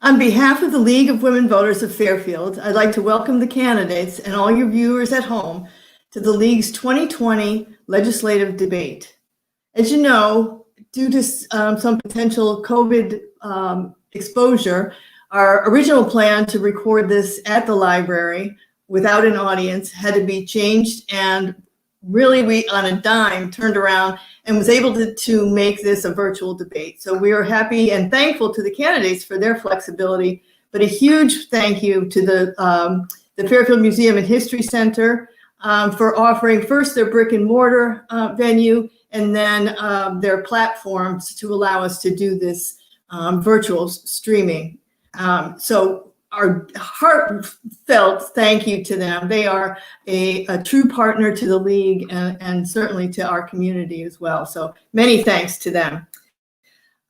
On behalf of the League of Women Voters of Fairfield, I'd like to welcome the candidates and all your viewers at home to the League's 2020 legislative debate. As you know, due to some potential COVID exposure, our original plan to record this at the library without an audience had to be changed, and really we, on a dime, turned around and was able to make this a virtual debate. So we are happy and thankful to the candidates for their flexibility, but a huge thank you to the Fairfield Museum and History Center for offering first their brick and mortar venue and then their platforms to allow us to do this virtual streaming. So our heartfelt thank you to them. They are a true partner to the League and certainly to our community as well. So many thanks to them.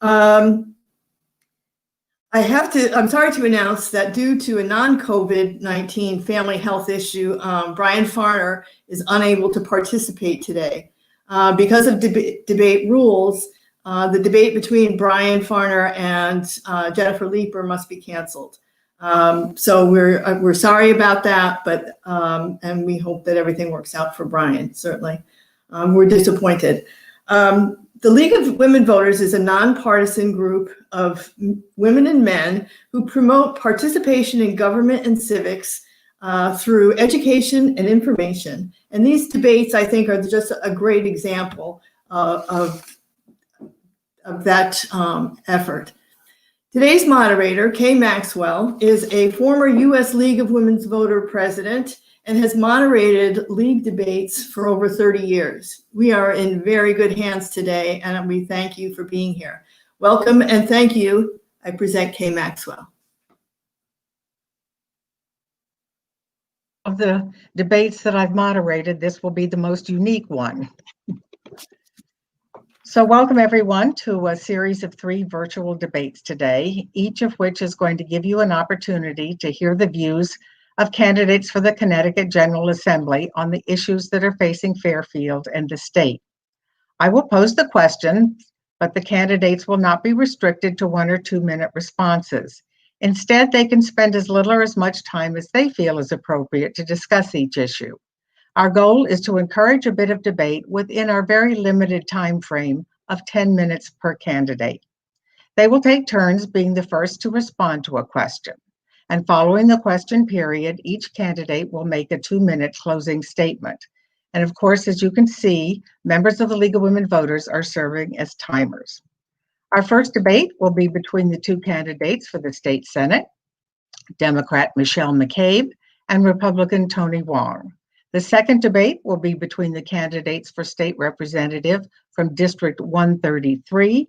I'm sorry to announce that due to a non-COVID-19 family health issue, Brian Farner is unable to participate today. Because of debate rules, the debate between Brian Farner and Jennifer Leeper must be canceled. So we're sorry about that, but and we hope that everything works out for Brian. Certainly, we're disappointed. The League of Women Voters is a nonpartisan group of women and men who promote participation in government and civics through education and information. And these debates, I think, are just a great example of that effort. Today's moderator, Kay Maxwell, is a former U.S. League of Women's Voter president and has moderated League debates for over 30 years. We are in very good hands today, and we thank you for being here. Welcome and thank you. I present Kay Maxwell. Of the debates that I've moderated, this will be the most unique one. So welcome everyone to a series of 3 virtual debates today, each of which is going to give you an opportunity to hear the views of candidates for the Connecticut General Assembly on the issues that are facing Fairfield and the state. I will pose the question, but the candidates will not be restricted to 1 or 2 minute responses. Instead, they can spend as little or as much time as they feel is appropriate to discuss each issue. Our goal is to encourage a bit of debate within our very limited time frame of 10 minutes per candidate. They will take turns being the first to respond to a question. And following the question period, each candidate will make a 2-minute closing statement. And of course, as you can see, members of the League of Women Voters are serving as timers. Our first debate will be between the 2 candidates for the state Senate, Democrat Michelle McCabe and Republican Tony Wong. The second debate will be between the candidates for state representative from District 133,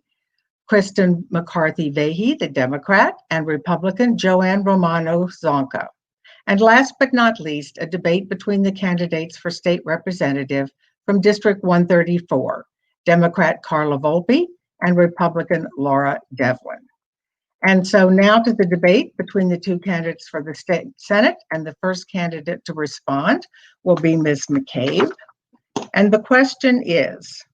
Kristen McCarthy-Vahey, the Democrat, and Republican Joanne Romano Zonka. And last but not least, a debate between the candidates for state representative from District 134, Democrat Carla Volpe and Republican Laura Devlin. And so now to the debate between the 2 candidates for the state Senate, and the first candidate to respond will be Ms. McCabe. And the question is,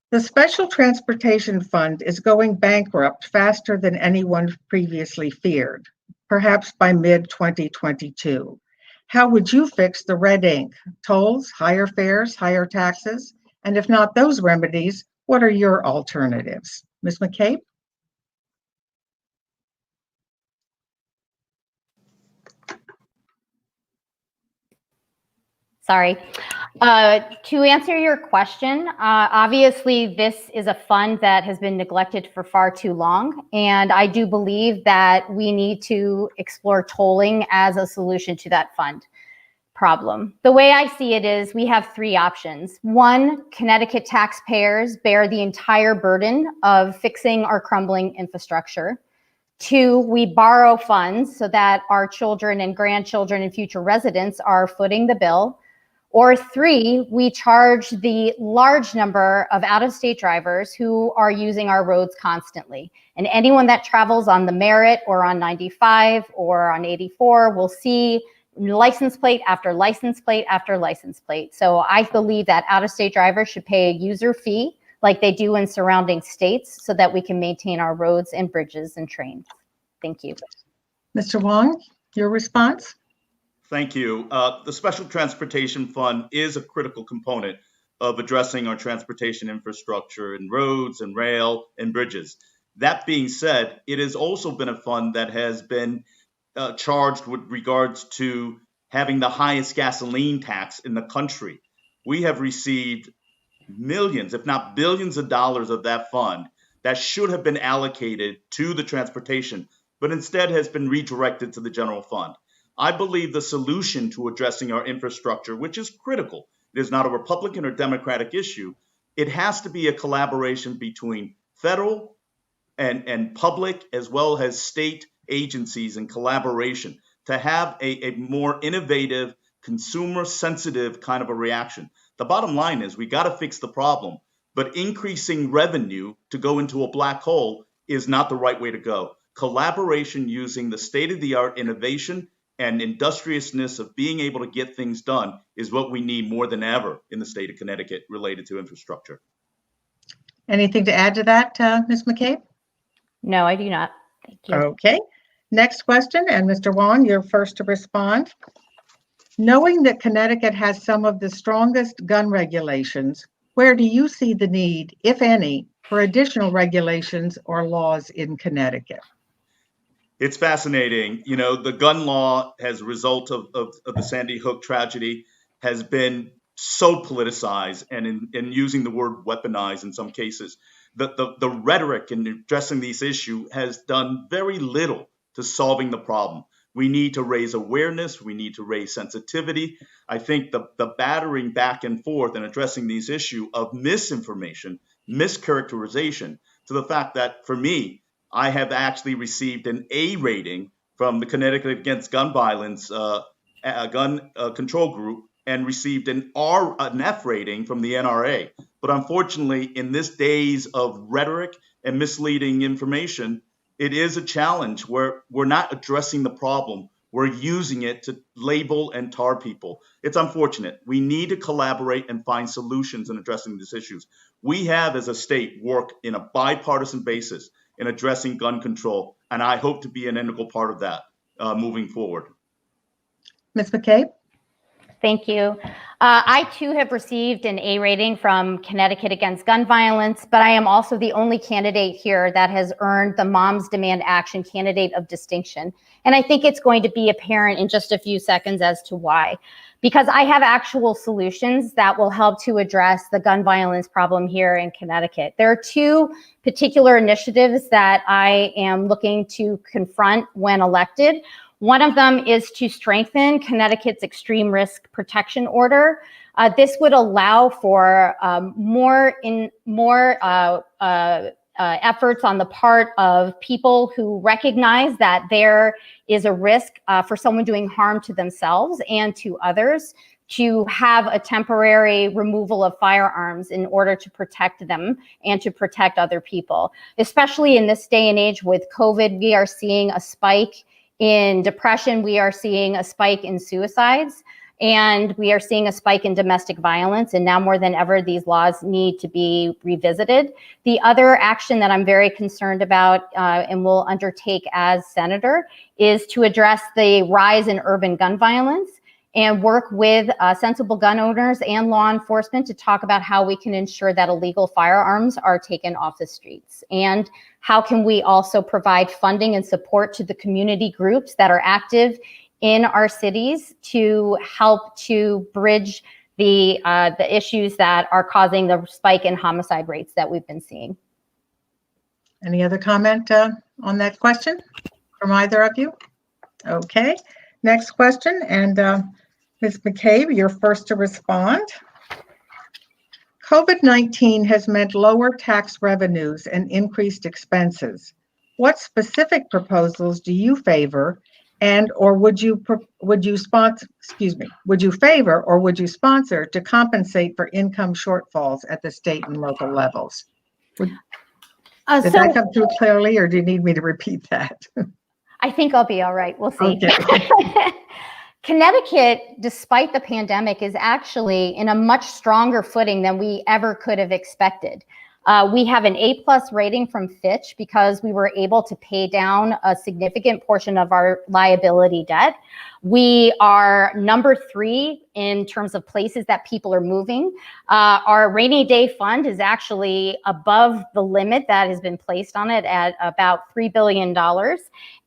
the Special Transportation Fund is going bankrupt faster than anyone previously feared, perhaps by mid-2022. How would you fix the red ink? Tolls, higher fares, higher taxes? And if not those remedies, what are your alternatives? Ms. McCabe? Sorry. To answer your question, obviously this is a fund that has been neglected for far too long, and I do believe that we need to explore tolling as a solution to that fund problem. The way I see it is we have 3 options. 1, Connecticut taxpayers bear the entire burden of fixing our crumbling infrastructure. 2, we borrow funds so that our children and grandchildren and future residents are footing the bill. Or 3, we charge the large number of out-of-state drivers who are using our roads constantly. And anyone that travels on the Merritt or on 95 or on 84 will see license plate after license plate after license plate. So I believe that out-of-state drivers should pay a user fee like they do in surrounding states so that we can maintain our roads and bridges and trains. Thank you. Mr. Wong, your response? Thank you. The Special Transportation Fund is a critical component of addressing our transportation infrastructure in roads and rail and bridges. That being said, it has also been a fund that has been charged with regards to having the highest gasoline tax in the country. We have received millions, if not billions of dollars of that fund that should have been allocated to the transportation, but instead has been redirected to the general fund. I believe the solution to addressing our infrastructure, which is critical, it is not a Republican or Democratic issue. It has to be a collaboration between federal and public as well as state agencies in collaboration to have a more innovative, consumer sensitive kind of a reaction. The bottom line is we got to fix the problem, but increasing revenue to go into a black hole is not the right way to go. Collaboration using the state-of-the-art innovation and industriousness of being able to get things done is what we need more than ever in the state of Connecticut related to infrastructure. Anything to add to that, Ms. McCabe? No, I do not. Thank you. Okay. Next question, and Mr. Wong, you're first to respond. Knowing that Connecticut has some of the strongest gun regulations, where do you see the need, if any, for additional regulations or laws in Connecticut? It's fascinating. You know, the gun law as a result of the Sandy Hook tragedy has been so politicized and in using the word weaponized in some cases. The rhetoric in addressing these issues has done very little to solving the problem. We need to raise awareness. We need to raise sensitivity. I think the battering back and forth and addressing these issues of misinformation, mischaracterization, to the fact that for me, I have actually received an A rating from the Connecticut Against Gun Violence gun control group and received an F rating from the NRA. But unfortunately, in this days of rhetoric and misleading information, it is a challenge where we're not addressing the problem. We're using it to label and tar people. It's unfortunate. We need to collaborate and find solutions in addressing these issues. We have, as a state, worked in a bipartisan basis in addressing gun control, and I hope to be an integral part of that moving forward. Ms. McCabe? Thank you. I too have received an A rating from Connecticut Against Gun Violence, but I am also the only candidate here that has earned the Moms Demand Action Candidate of Distinction. And I think it's going to be apparent in just a few seconds as to why. Because I have actual solutions that will help to address the gun violence problem here in Connecticut. There are two particular initiatives that I am looking to confront when elected. One of them is to strengthen Connecticut's extreme risk protection order. This would allow for more efforts on the part of people who recognize that there is a risk for someone doing harm to themselves and to others to have a temporary removal of firearms in order to protect them and to protect other people. Especially in this day and age with COVID, we are seeing a spike in depression, we are seeing a spike in suicides, and we are seeing a spike in domestic violence. And now more than ever, these laws need to be revisited. The other action that I'm very concerned about and will undertake as senator is to address the rise in urban gun violence and work with sensible gun owners and law enforcement to talk about how we can ensure that illegal firearms are taken off the streets. And how can we also provide funding and support to the community groups that are active in our cities to help to bridge the issues that are causing the spike in homicide rates that we've been seeing. Any other comment on that question from either of you? Okay, next question, and Ms. McCabe, you're first to respond. COVID-19 has meant lower tax revenues and increased expenses. What specific proposals do you favor, and or would you sponsor? Would you favor or would you sponsor to compensate for income shortfalls at the state and local levels? Did that come through clearly, or do you need me to repeat that? I think I'll be all right. We'll see. Okay. Connecticut, despite the pandemic, is actually in a much stronger footing than we ever could have expected. We have an A+ rating from Fitch because we were able to pay down a significant portion of our liability debt. We are number 3 in terms of places that people are moving. Our rainy day fund is actually above the limit that has been placed on it at about $3 billion.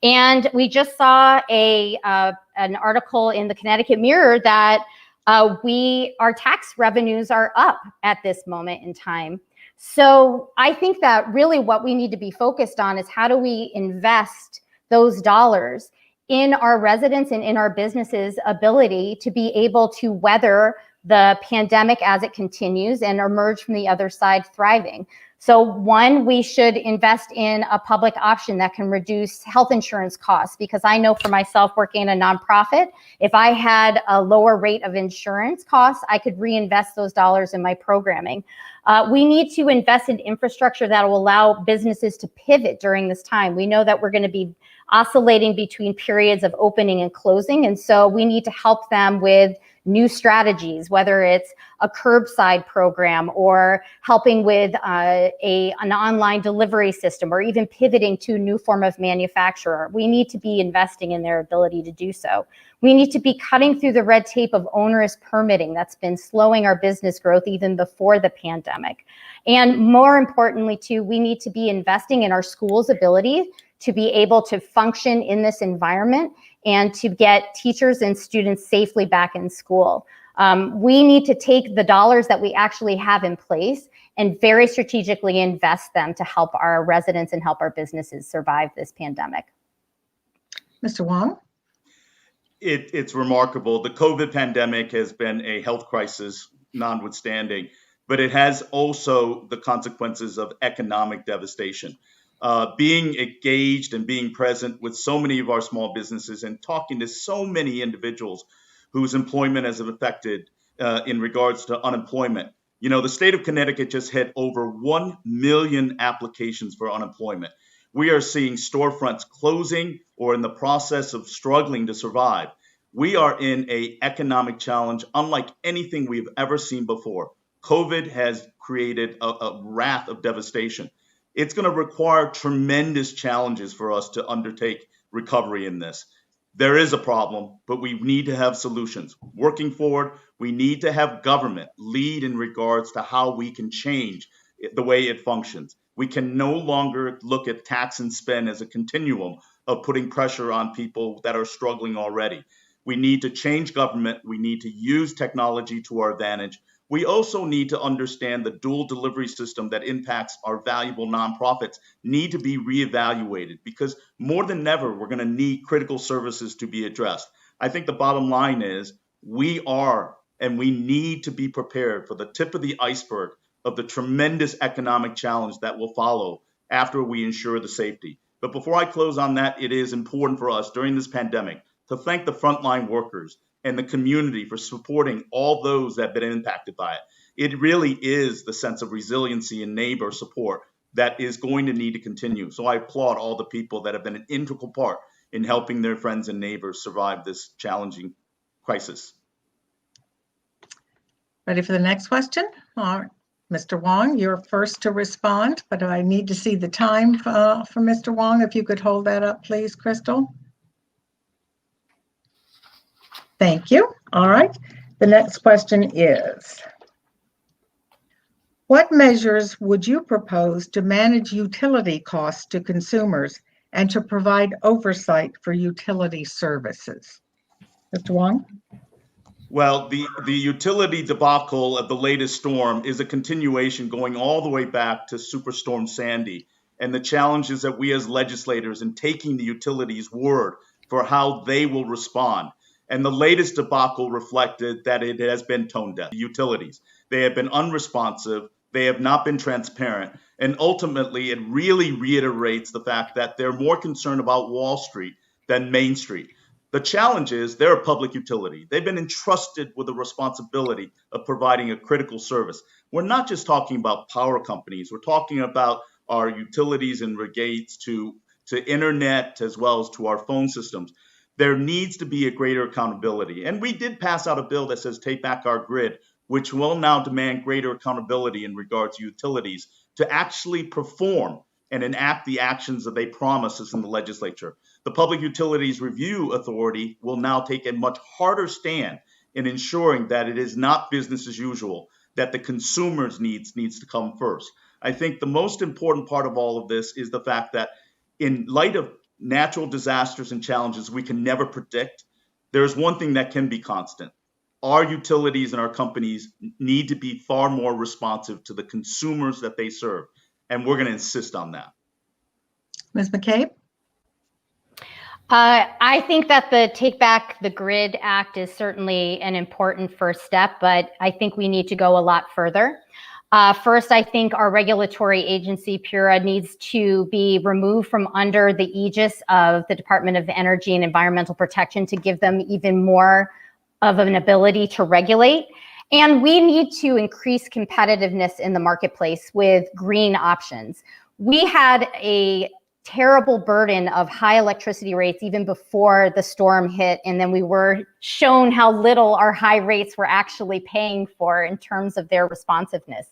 And we just saw an article in the Connecticut Mirror that our tax revenues are up at this moment in time. So I think that really what we need to be focused on is how do we invest those dollars in our residents and in our businesses' ability to be able to weather the pandemic as it continues and emerge from the other side thriving. So one, we should invest in a public option that can reduce health insurance costs, because I know for myself working in a nonprofit, if I had a lower rate of insurance costs, I could reinvest those dollars in my programming. We need to invest in infrastructure that will allow businesses to pivot during this time. We know that we're going to be oscillating between periods of opening and closing, and so we need to help them with new strategies, whether it's a curbside program or helping with an online delivery system, or even pivoting to a new form of manufacturer. We need to be investing in their ability to do so. We need to be cutting through the red tape of onerous permitting that's been slowing our business growth even before the pandemic. And more importantly, too, we need to be investing in our schools' ability to be able to function in this environment and to get teachers and students safely back in school. We need to take the dollars that we actually have in place and very strategically invest them to help our residents and help our businesses survive this pandemic. Mr. Wong? It's remarkable. The COVID pandemic has been a health crisis, notwithstanding, but it has also the consequences of economic devastation. Being engaged and being present with so many of our small businesses and talking to so many individuals whose employment has been affected in regards to unemployment. You know, the state of Connecticut just had over 1 million applications for unemployment. We are seeing storefronts closing or in the process of struggling to survive. We are in an economic challenge unlike anything we've ever seen before. COVID has created a wrath of devastation. It's going to require tremendous challenges for us to undertake recovery in this. There is a problem, but we need to have solutions. Working forward, we need to have government lead in regards to how we can change the way it functions. We can no longer look at tax and spend as a continuum of putting pressure on people that are struggling already. We need to change government. We need to use technology to our advantage. We also need to understand the dual delivery system that impacts our valuable nonprofits need to be reevaluated, because more than ever, we're going to need critical services to be addressed. I think the bottom line is we need to be prepared for the tip of the iceberg of the tremendous economic challenge that will follow after we ensure the safety. But before I close on that, it is important for us during this pandemic to thank the frontline workers and the community for supporting all those that have been impacted by it. It really is the sense of resiliency and neighbor support that is going to need to continue. So I applaud all the people that have been an integral part in helping their friends and neighbors survive this challenging crisis. Ready for the next question? All right. Mr. Wong, you're first to respond, but I need to see the time for Mr. Wong. If you could hold that up, please, Crystal. Thank you. All right. The next question is, what measures would you propose to manage utility costs to consumers and to provide oversight for utility services? Mr. Wong? Well, the utility debacle of the latest storm is a continuation going all the way back to Superstorm Sandy and the challenges that we as legislators in taking the utilities' word for how they will respond. And the latest debacle reflected that it has been tone deaf. The utilities, they have been unresponsive, they have not been transparent, and ultimately it really reiterates the fact that they're more concerned about Wall Street than Main Street. The challenge is they're a public utility. They've been entrusted with the responsibility of providing a critical service. We're not just talking about power companies. We're talking about our utilities in regards to internet as well as to our phone systems. There needs to be a greater accountability. And we did pass out a bill that says take back our grid, which will now demand greater accountability in regards to utilities to actually perform and enact the actions that they promise us in the legislature. The Public Utilities Review Authority will now take a much harder stand in ensuring that it is not business as usual, that the consumer's needs to come first. I think the most important part of all of this is the fact that in light of natural disasters and challenges we can never predict, there's one thing that can be constant. Our utilities and our companies need to be far more responsive to the consumers that they serve, and we're going to insist on that. Ms. McCabe? I think that the Take Back the Grid Act is certainly an important first step, but I think we need to go a lot further. First, I think our regulatory agency, PURA, needs to be removed from under the aegis of the Department of Energy and Environmental Protection to give them even more of an ability to regulate. And we need to increase competitiveness in the marketplace with green options. We had a terrible burden of high electricity rates even before the storm hit, and then we were shown how little our high rates were actually paying for in terms of their responsiveness.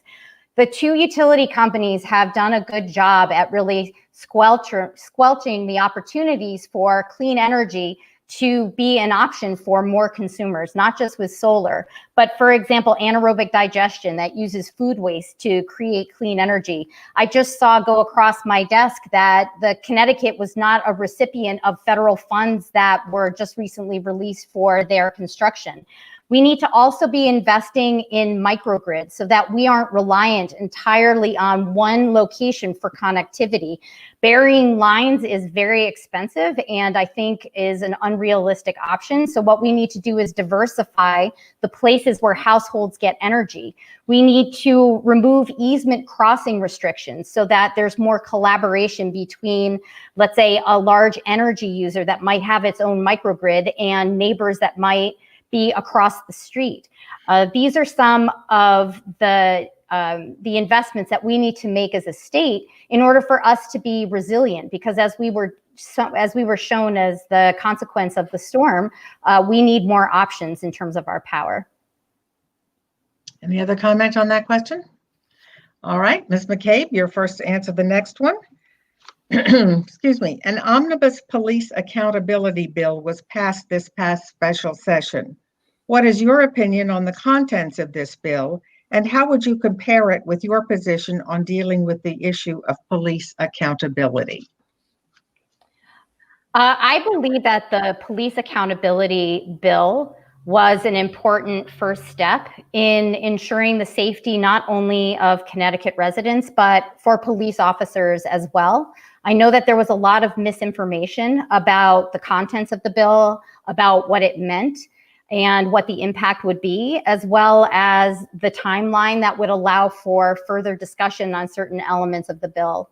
The two utility companies have done a good job at really squelching the opportunities for clean energy to be an option for more consumers, not just with solar, but for example, anaerobic digestion that uses food waste to create clean energy. I just saw go across my desk that the Connecticut was not a recipient of federal funds that were just recently released for their construction. We need to also be investing in microgrids so that we aren't reliant entirely on one location for connectivity. Burying lines is very expensive and I think is an unrealistic option. So what we need to do is diversify the places where households get energy. We need to remove easement crossing restrictions so that there's more collaboration between, let's say, a large energy user that might have its own microgrid and neighbors that might be across the street. These are some of the investments that we need to make as a state in order for us to be resilient. Because as we were shown as the consequence of the storm, we need more options in terms of our power. Any other comment on that question? All right, Ms. McCabe, you're first to answer the next one. Excuse me. An omnibus police accountability bill was passed this past special session. What is your opinion on the contents of this bill, and how would you compare it with your position on dealing with the issue of police accountability? I believe that the police accountability bill was an important first step in ensuring the safety not only of Connecticut residents, but for police officers as well. I know that there was a lot of misinformation about the contents of the bill, about what it meant and what the impact would be, as well as the timeline that would allow for further discussion on certain elements of the bill.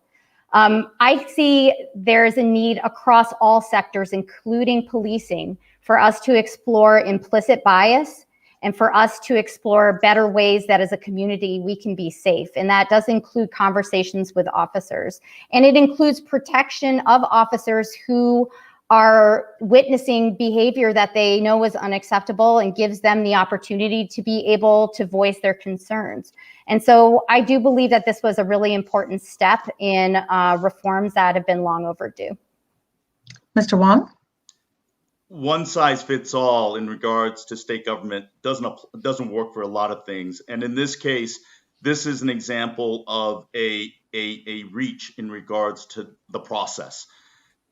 I see there's a need across all sectors, including policing, for us to explore implicit bias and for us to explore better ways that as a community we can be safe. And that does include conversations with officers. And it includes protection of officers who are witnessing behavior that they know is unacceptable and gives them the opportunity to be able to voice their concerns. And so I do believe that this was a really important step in reforms that have been long overdue. Mr. Wong? One size fits all in regards to state government doesn't work for a lot of things. And in this case, this is an example of a reach in regards to the process.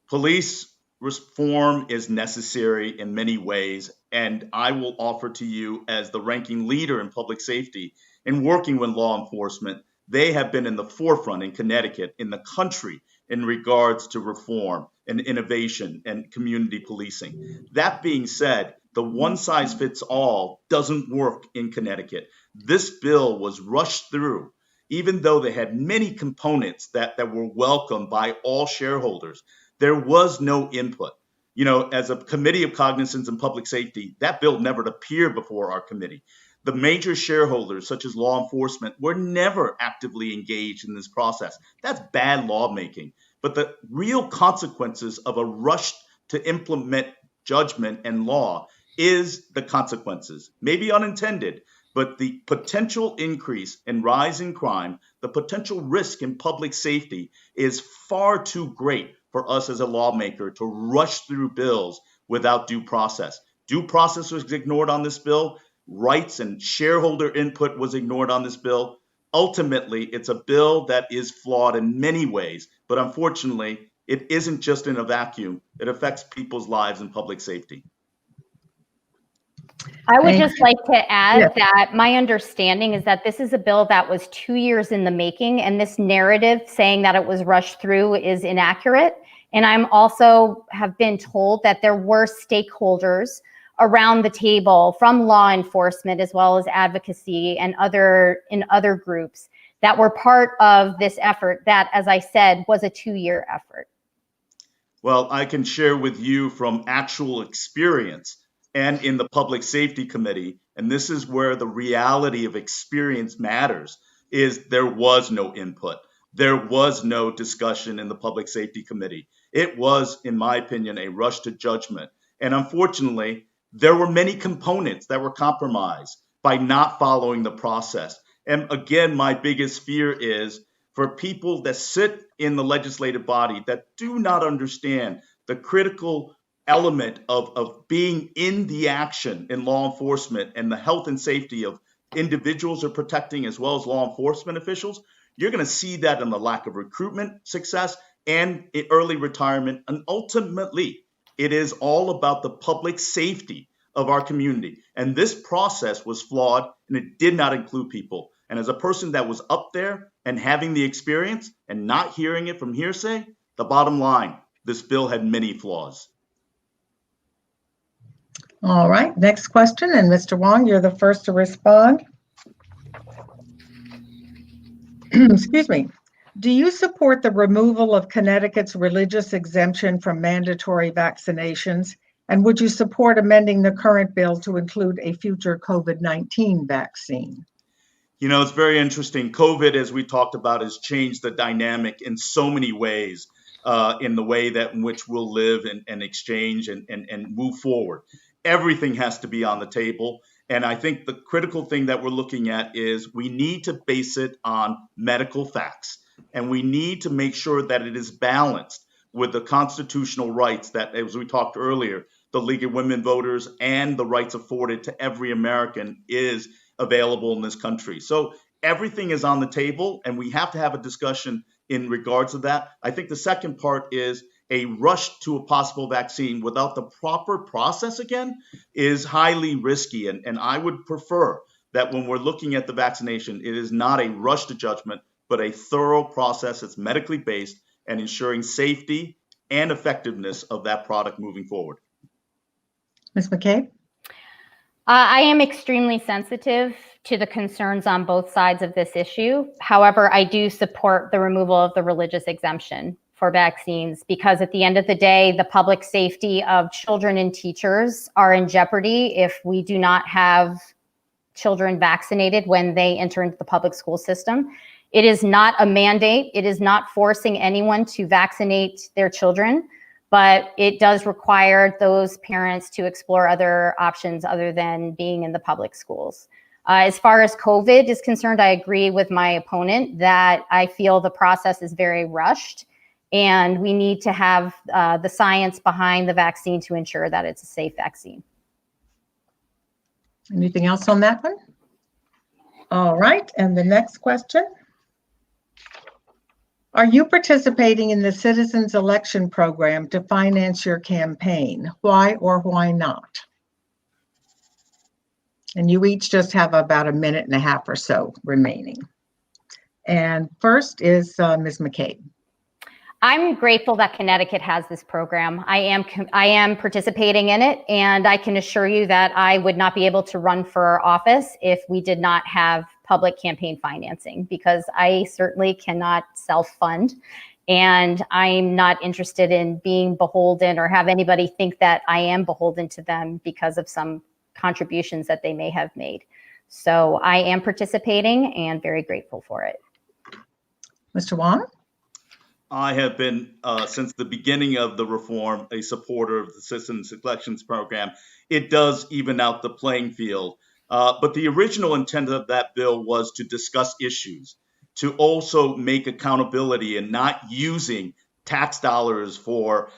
Police reform is necessary in many ways, and I will offer to you as the ranking leader in public safety in working with law enforcement, they have been in the forefront in Connecticut, in the country, in regards to reform and innovation and community policing. That being said, the one size fits all doesn't work in Connecticut. This bill was rushed through, even though they had many components that were welcomed by all shareholders. There was no input. You know, as a committee of cognizance and public safety, that bill never appeared before our committee. The major shareholders, such as law enforcement, were never actively engaged in this process. That's bad lawmaking. But the real consequences of a rush to implement judgment and law is the consequences, maybe unintended, but the potential increase in rise in crime, the potential risk in public safety is far too great for us as a lawmaker to rush through bills without due process. Due process was ignored on this bill. Rights and shareholder input was ignored on this bill. Ultimately, it's a bill that is flawed in many ways, but unfortunately, it isn't just in a vacuum. It affects people's lives and public safety. I would Thank just like to add Yes. that my understanding is that this is a bill that was 2 years in the making, and this narrative saying that it was rushed through is inaccurate. And I'm also have been told that there were stakeholders around the table from law enforcement as well as advocacy and other groups that were part of this effort that, as I said, was a 2-year effort. Well, I can share with you from actual experience and in the Public Safety Committee, and this is where the reality of experience matters, is there was no input. There was no discussion in the Public Safety Committee. It was, in my opinion, a rush to judgment. And unfortunately, there were many components that were compromised by not following the process. And again, my biggest fear is for people that sit in the legislative body that do not understand the critical element of being in the action in law enforcement and the health and safety of individuals are protecting as well as law enforcement officials. You're going to see that in the lack of recruitment success and early retirement. And ultimately, it is all about the public safety of our community. And this process was flawed and it did not include people. And as a person that was up there and having the experience and not hearing it from hearsay, the bottom line, this bill had many flaws. All right, next question. And Mr. Wong, you're the first to respond. Excuse me. Do you support the removal of Connecticut's religious exemption from mandatory vaccinations? And would you support amending the current bill to include a future COVID-19 vaccine? You know, it's very interesting. COVID, as we talked about, has changed the dynamic in so many ways in the way that in which we'll live and exchange and move forward. Everything has to be on the table. And I think the critical thing that we're looking at is we need to base it on medical facts. And we need to make sure that it is balanced with the constitutional rights that, as we talked earlier, the League of Women Voters and the rights afforded to every American is available in this country. So everything is on the table, and we have to have a discussion in regards to that. I think the second part is a rush to a possible vaccine without the proper process again is highly risky. And I would prefer that when we're looking at the vaccination, it is not a rush to judgment, but a thorough process that's medically based and ensuring safety and effectiveness of that product moving forward. Ms. McCabe? I am extremely sensitive to the concerns on both sides of this issue. However, I do support the removal of the religious exemption for vaccines because at the end of the day, the public safety of children and teachers are in jeopardy if we do not have children vaccinated when they enter into the public school system. It is not a mandate. It is not forcing anyone to vaccinate their children, but it does require those parents to explore other options other than being in the public schools. As far as COVID is concerned, I agree with my opponent that I feel the process is very rushed and we need to have the science behind the vaccine to ensure that it's a safe vaccine. Anything else on that one? All right, and the next question. Are you participating in the Citizens Election Program to finance your campaign? Why or why not? And you each just have about a minute and a half or so remaining. And first is Ms. McCabe. I'm grateful that Connecticut has this program. I am participating in it, and I can assure you that I would not be able to run for office if we did not have public campaign financing, because I certainly cannot self-fund, and I'm not interested in being beholden or have anybody think that I am beholden to them because of some contributions that they may have made. So I am participating and very grateful for it. Mr. Wong? I have been, since the beginning of the reform, a supporter of the Citizens Elections Program. It does even out the playing field But the original intent of that bill was to discuss issues, to also make accountability and not using tax dollars for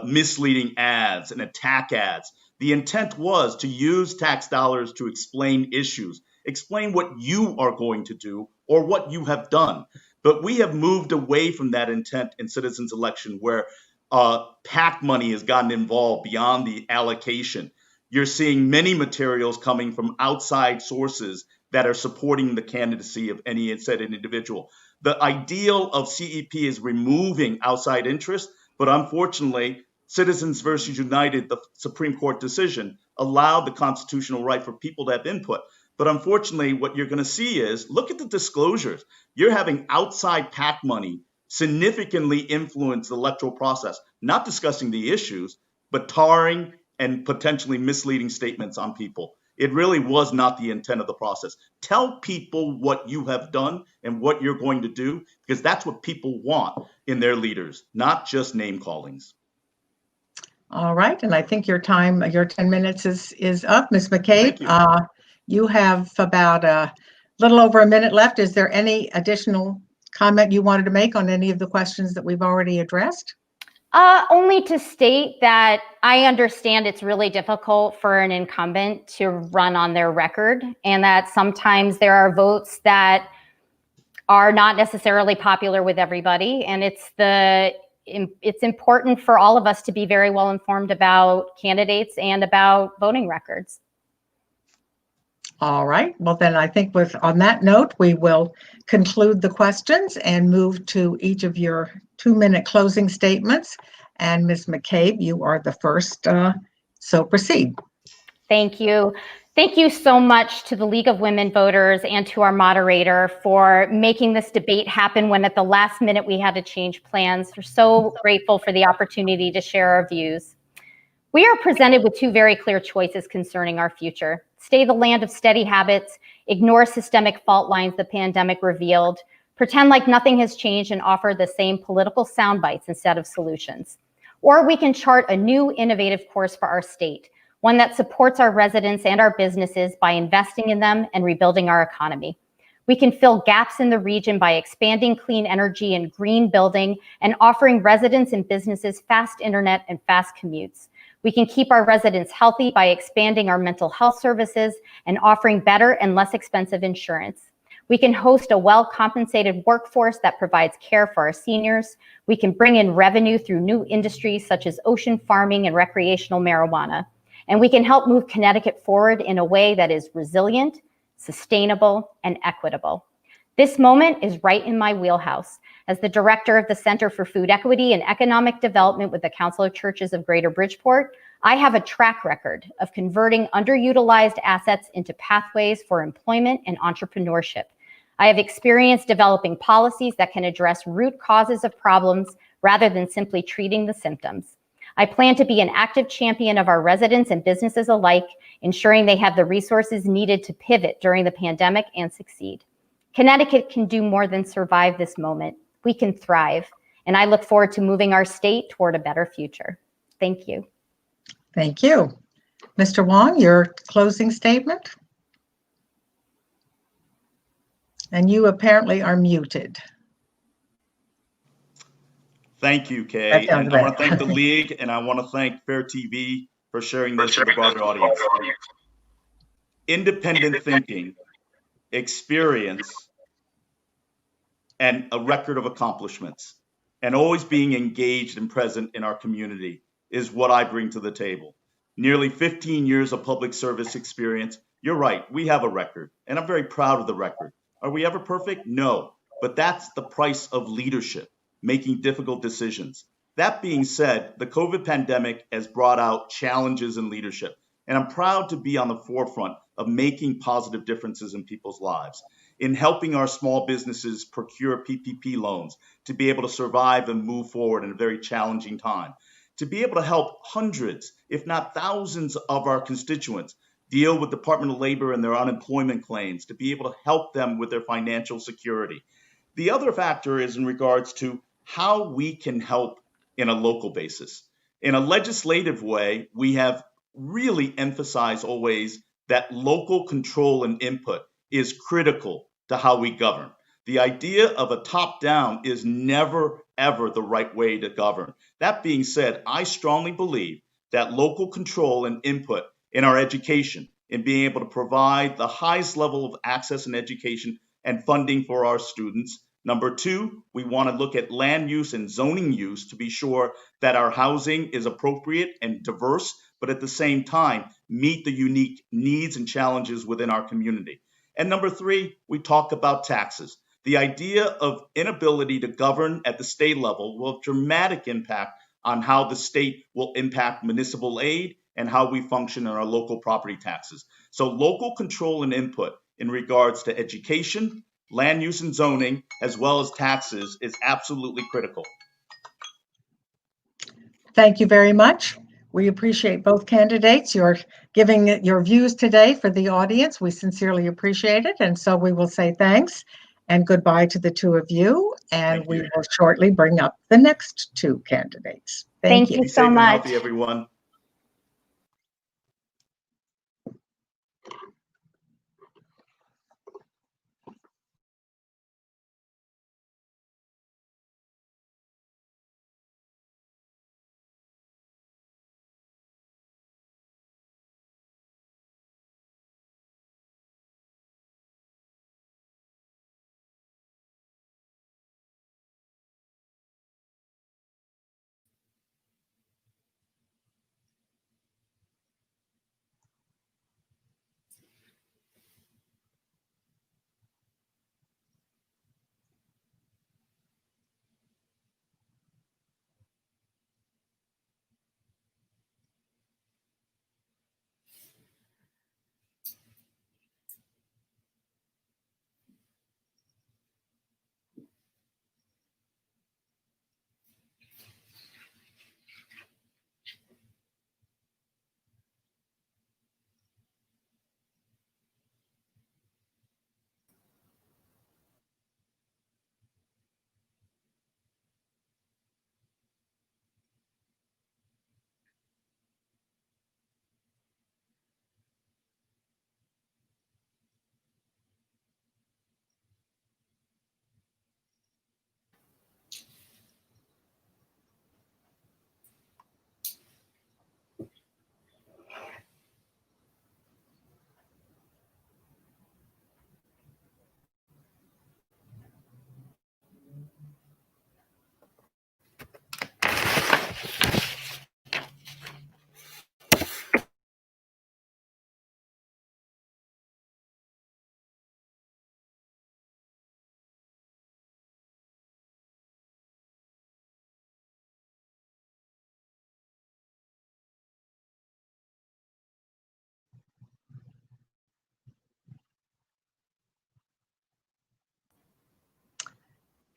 misleading ads and attack ads. The intent was to use tax dollars to explain issues, explain what you are going to do or what you have done. But we have moved away from that intent in citizens' election where PAC money has gotten involved beyond the allocation. You're seeing many materials coming from outside sources that are supporting the candidacy of any said individual. The ideal of CEP is removing outside interest, but unfortunately, Citizens versus United, the Supreme Court decision, allowed the constitutional right for people to have input. But unfortunately, what you're going to see is, look at the disclosures. You're having outside PAC money significantly influence the electoral process, not discussing the issues, but tarring and potentially misleading statements on people. It really was not the intent of the process. Tell people what you have done and what you're going to do, because that's what people want in their leaders, not just name callings. All right, and I think your 10 minutes is up. Ms. McCabe, you have about a little over a minute left. Is there any additional comment you wanted to make on any of the questions that we've already addressed? Only to state that I understand it's really difficult for an incumbent to run on their record, and that sometimes there are votes that are not necessarily popular with everybody. And it's important for all of us to be very well informed about candidates and about voting records. All right. Well, then I think on that note, we will conclude the questions and move to each of your 2-minute closing statements. And Ms. McCabe, you are the first, so proceed. Thank you. Thank you so much to the League of Women Voters and to our moderator for making this debate happen when at the last minute we had to change plans. We're so grateful for the opportunity to share our views. We are presented with 2 very clear choices concerning our future. Stay the land of steady habits, ignore systemic fault lines the pandemic revealed, pretend like nothing has changed and offer the same political sound bites instead of solutions. Or we can chart a new innovative course for our state, one that supports our residents and our businesses by investing in them and rebuilding our economy. We can fill gaps in the region by expanding clean energy and green building and offering residents and businesses fast internet and fast commutes. We can keep our residents healthy by expanding our mental health services and offering better and less expensive insurance. We can host a well-compensated workforce that provides care for our seniors. We can bring in revenue through new industries such as ocean farming and recreational marijuana. And we can help move Connecticut forward in a way that is resilient, sustainable, and equitable. This moment is right in my wheelhouse. As the director of the Center for Food Equity and Economic Development with the Council of Churches of Greater Bridgeport, I have a track record of converting underutilized assets into pathways for employment and entrepreneurship. I have experience developing policies that can address root causes of problems rather than simply treating the symptoms. I plan to be an active champion of our residents and businesses alike, ensuring they have the resources needed to pivot during the pandemic and succeed. Connecticut can do more than survive this moment. We can thrive, and I look forward to moving our state toward a better future. Thank you. Thank you. Mr. Wong, your closing statement? And you apparently are muted. Thank you, Kay. And I want to thank the League, and I want to thank Fair TV for sharing this with the broader audience. Independent thinking, experience, and a record of accomplishments, and always being engaged and present in our community is what I bring to the table. Nearly 15 years of public service experience. You're right, we have a record, and I'm very proud of the record. Are we ever perfect? No, but that's the price of leadership, making difficult decisions. That being said, the COVID pandemic has brought out challenges in leadership, and I'm proud to be on the forefront of making positive differences in people's lives, in helping our small businesses procure PPP loans to be able to survive and move forward in a very challenging time, to be able to help hundreds, if not thousands of our constituents deal with Department of Labor and their unemployment claims, to be able to help them with their financial security. The other factor is in regards to how we can help in a local basis. In a legislative way, we have really emphasized always that local control and input is critical to how we govern. The idea of a top-down is never, ever the right way to govern. That being said, I strongly believe that local control and input in our education, in being able to provide the highest level of access and education and funding for our students. Number two, we want to look at land use and zoning use to be sure that our housing is appropriate and diverse, but at the same time, meet the unique needs and challenges within our community. And number three, we talk about taxes. The idea of inability to govern at the state level will have dramatic impact on how the state will impact municipal aid and how we function in our local property taxes. So local control and input in regards to education, land use and zoning, as well as taxes is absolutely critical. Thank you very much. We appreciate both candidates. You're giving your views today for the audience. We sincerely appreciate it. And so we will say thanks and goodbye to the two of you. And we will shortly bring up the next two candidates. Thank you. Thank you so much. Healthy, everyone.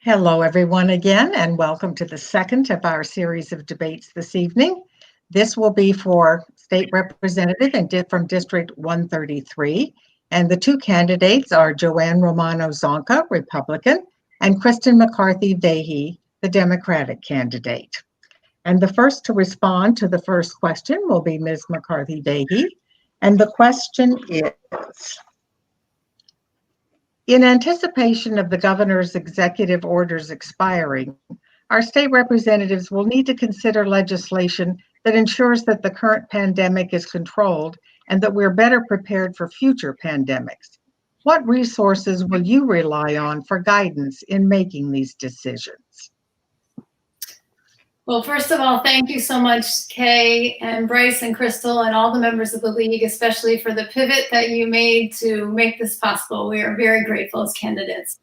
Hello, everyone, again, and welcome to the second of our series of debates this evening. This will be for State Representative from District 133, and the two candidates are Joanne Romano Zonka, Republican, and Kristen McCarthy Vahey, the Democratic candidate. And the first to respond to the first question will be Ms. McCarthy Vahey, and the question is, in anticipation of the governor's executive orders expiring, our state representatives will need to consider legislation that ensures that the current pandemic is controlled and that we're better prepared for future pandemics. What resources will you rely on for guidance in making these decisions? Well, first of all, thank you so much, Kay and Bryce and Crystal and all the members of the league, especially for the pivot that you made to make this possible. We are very grateful as candidates.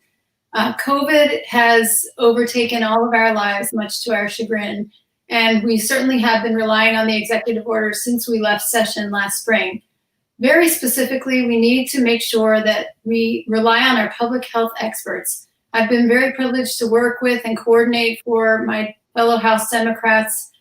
COVID has overtaken all of our lives, much to our chagrin, and we certainly have been relying on the executive order since we left session last spring. Very specifically, we need to make sure that we rely on our public health experts. I've been very privileged to work with and coordinate for my fellow House Democrats,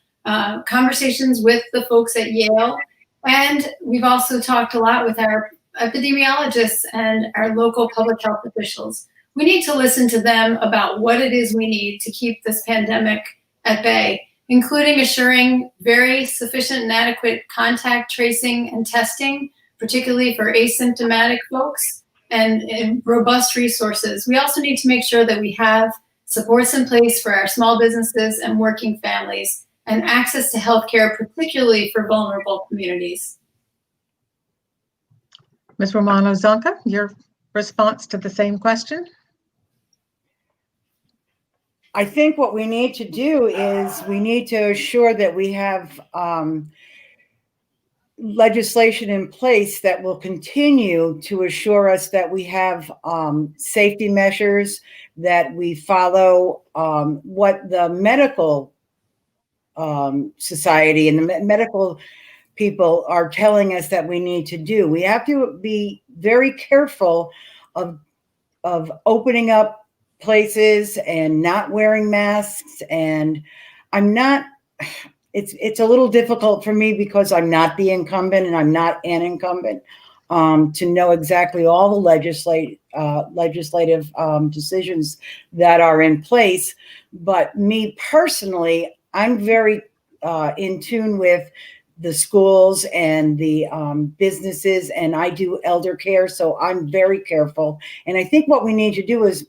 conversations with the folks at Yale. And we've also talked a lot with our epidemiologists and our local public health officials. We need to listen to them about what it is we need to keep this pandemic at bay, including assuring very sufficient and adequate contact tracing and testing particularly for asymptomatic folks, and robust resources. We also need to make sure that we have supports in place for our small businesses and working families, and access to healthcare, particularly for vulnerable communities. Ms. Romano Zonka, your response to the same question? I think what we need to do is we need to assure that we have legislation in place that will continue to assure us that we have safety measures, that we follow what the medical society and the medical people are telling us that we need to do. We have to be very careful of opening up places and not wearing masks. And it's a little difficult for me because I'm not the incumbent and I'm not an incumbent to know exactly all the legislative decisions that are in place. But me personally, I'm very in tune with the schools and the businesses, and I do elder care, so I'm very careful. And I think what we need to do is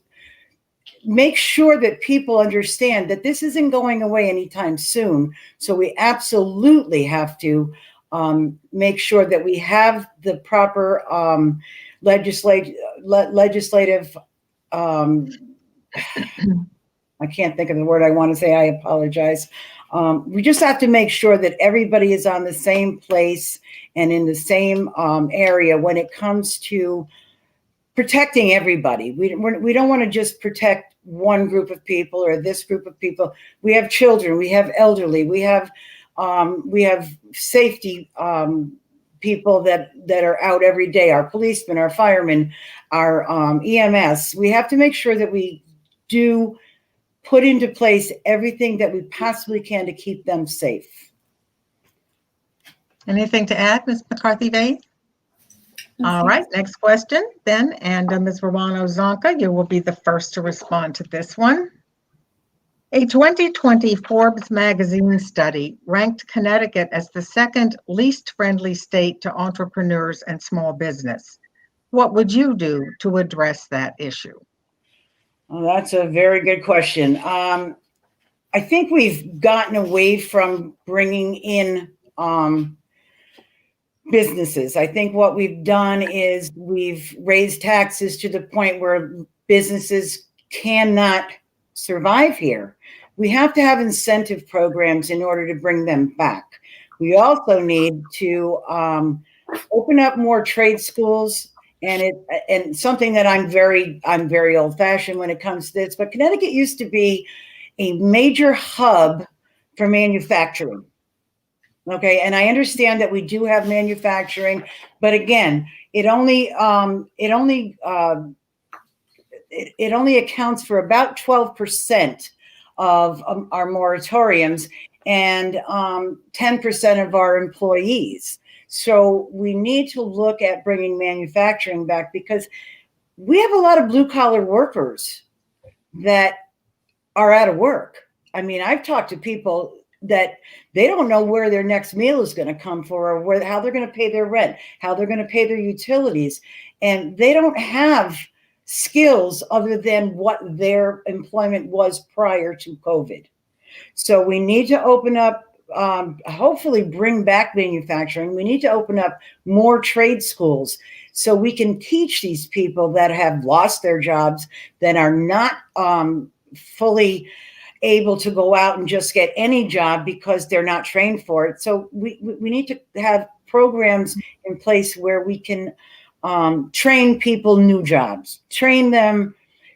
make sure that people understand that this isn't going away anytime soon. So we absolutely have to make sure that we have the proper legislative, I can't think of the word I want to say, I apologize. We just have to make sure that everybody is on the same place and in the same area when it comes to protecting everybody. We don't want to just protect one group of people or this group of people. We have children, we have elderly, we have safety people that are out every day, our policemen, our firemen, our EMS. We have to make sure that we do put into place everything that we possibly can to keep them safe. Anything to add, Ms. McCarthy-Vade? All right, next question then. And Ms. Romano Zonka, you will be the first to respond to this one. A 2020 Forbes magazine study ranked Connecticut as the second least friendly state to entrepreneurs and small business. What would you do to address that issue? Well, that's a very good question. I think we've gotten away from bringing in businesses. I think what we've done is we've raised taxes to the point where businesses cannot survive here. We have to have incentive programs in order to bring them back. We also need to open up more trade schools, and something that I'm very old-fashioned when it comes to this, but Connecticut used to be a major hub for manufacturing. Okay, and I understand that we do have manufacturing, but again, it only accounts for about 12% of our moratoriums and 10% of our employees. So we need to look at bringing manufacturing back, because we have a lot of blue collar workers that are out of work. I mean, I've talked to people that they don't know where their next meal is going to come for, or how they're going to pay their rent, how they're going to pay their utilities. And they don't have skills other than what their employment was prior to COVID. So we need to open up, hopefully bring back manufacturing. We need to open up more trade schools so we can teach these people that have lost their jobs, that are not fully able to go out and just get any job because they're not trained for it. So we need to have programs in place where we can train people new jobs, train them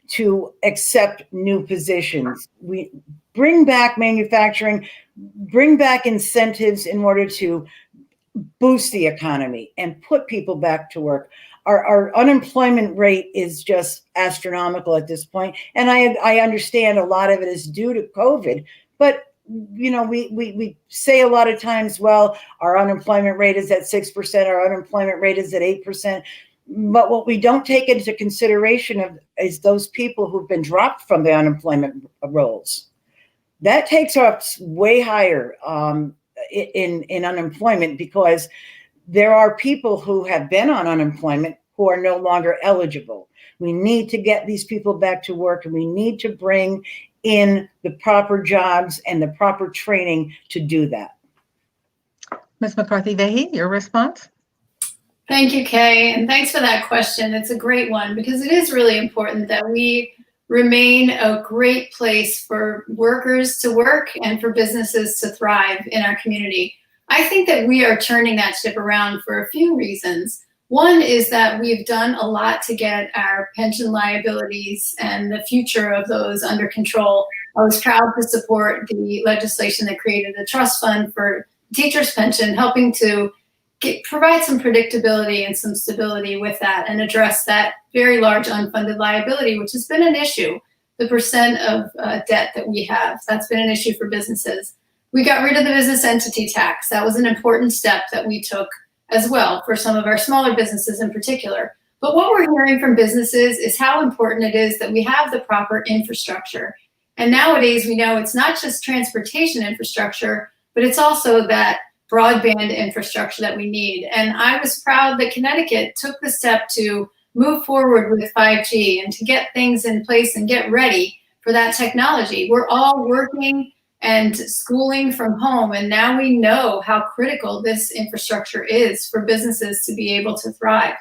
to accept new positions. We bring back manufacturing, bring back incentives in order to boost the economy and put people back to work. Our unemployment rate is just astronomical at this point. And I understand a lot of it is due to COVID, but you know, we say a lot of times, well, our unemployment rate is at 6%, our unemployment rate is at 8%. But what we don't take into consideration is those people who've been dropped from the unemployment rolls. That takes us way higher in unemployment, because there are people who have been on unemployment who are no longer eligible. We need to get these people back to work, and we need to bring in the proper jobs and the proper training to do that. Ms. McCarthy-Vahey, your response? Thank you, Kay, and thanks for that question. It's a great one because it is really important that we remain a great place for workers to work and for businesses to thrive in our community. I think that we are turning that ship around for a few reasons. One is that we've done a lot to get our pension liabilities and the future of those under control. I was proud to support the legislation that created a trust fund for teachers' pension, helping to provide some predictability and some stability with that and address that very large unfunded liability, which has been an issue. The percent of debt that we have, that's been an issue for businesses. We got rid of the business entity tax. That was an important step that we took as well for some of our smaller businesses in particular. But what we're hearing from businesses is how important it is that we have the proper infrastructure. And nowadays we know it's not just transportation infrastructure, but it's also that broadband infrastructure that we need. And I was proud that Connecticut took the step to move forward with 5G and to get things in place and get ready for that technology. We're all working and schooling from home, and now we know how critical this infrastructure is for businesses to be able to thrive.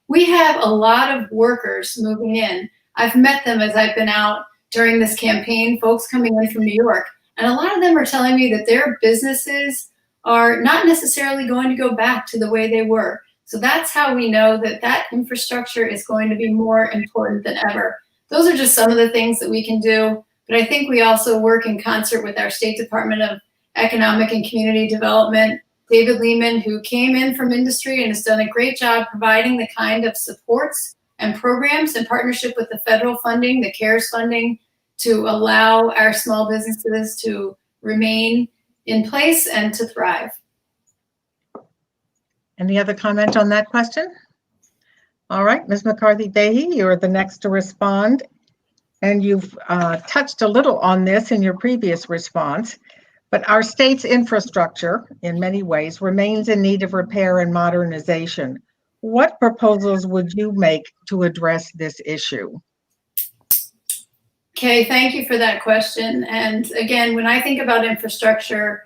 We have a lot of workers moving in. I've met them as I've been out during this campaign, folks coming in from New York, and a lot of them are telling me that their businesses are not necessarily going to go back to the way they were. So that's how we know that that infrastructure is going to be more important than ever. Those are just some of the things that we can do. But I think we also work in concert with our State Department of Economic and Community Development, David Lehman, who came in from industry and has done a great job providing the kind of supports and programs in partnership with the federal funding, the CARES funding, to allow our small businesses to remain in place and to thrive. Any other comment on that question? All right, Ms. McCarthy-Vahey, you're the next to respond. And you've touched a little on this in your previous response, but our state's infrastructure in many ways remains in need of repair and modernization. What proposals would you make to address this issue? Okay, thank you for that question. And again, when I think about infrastructure,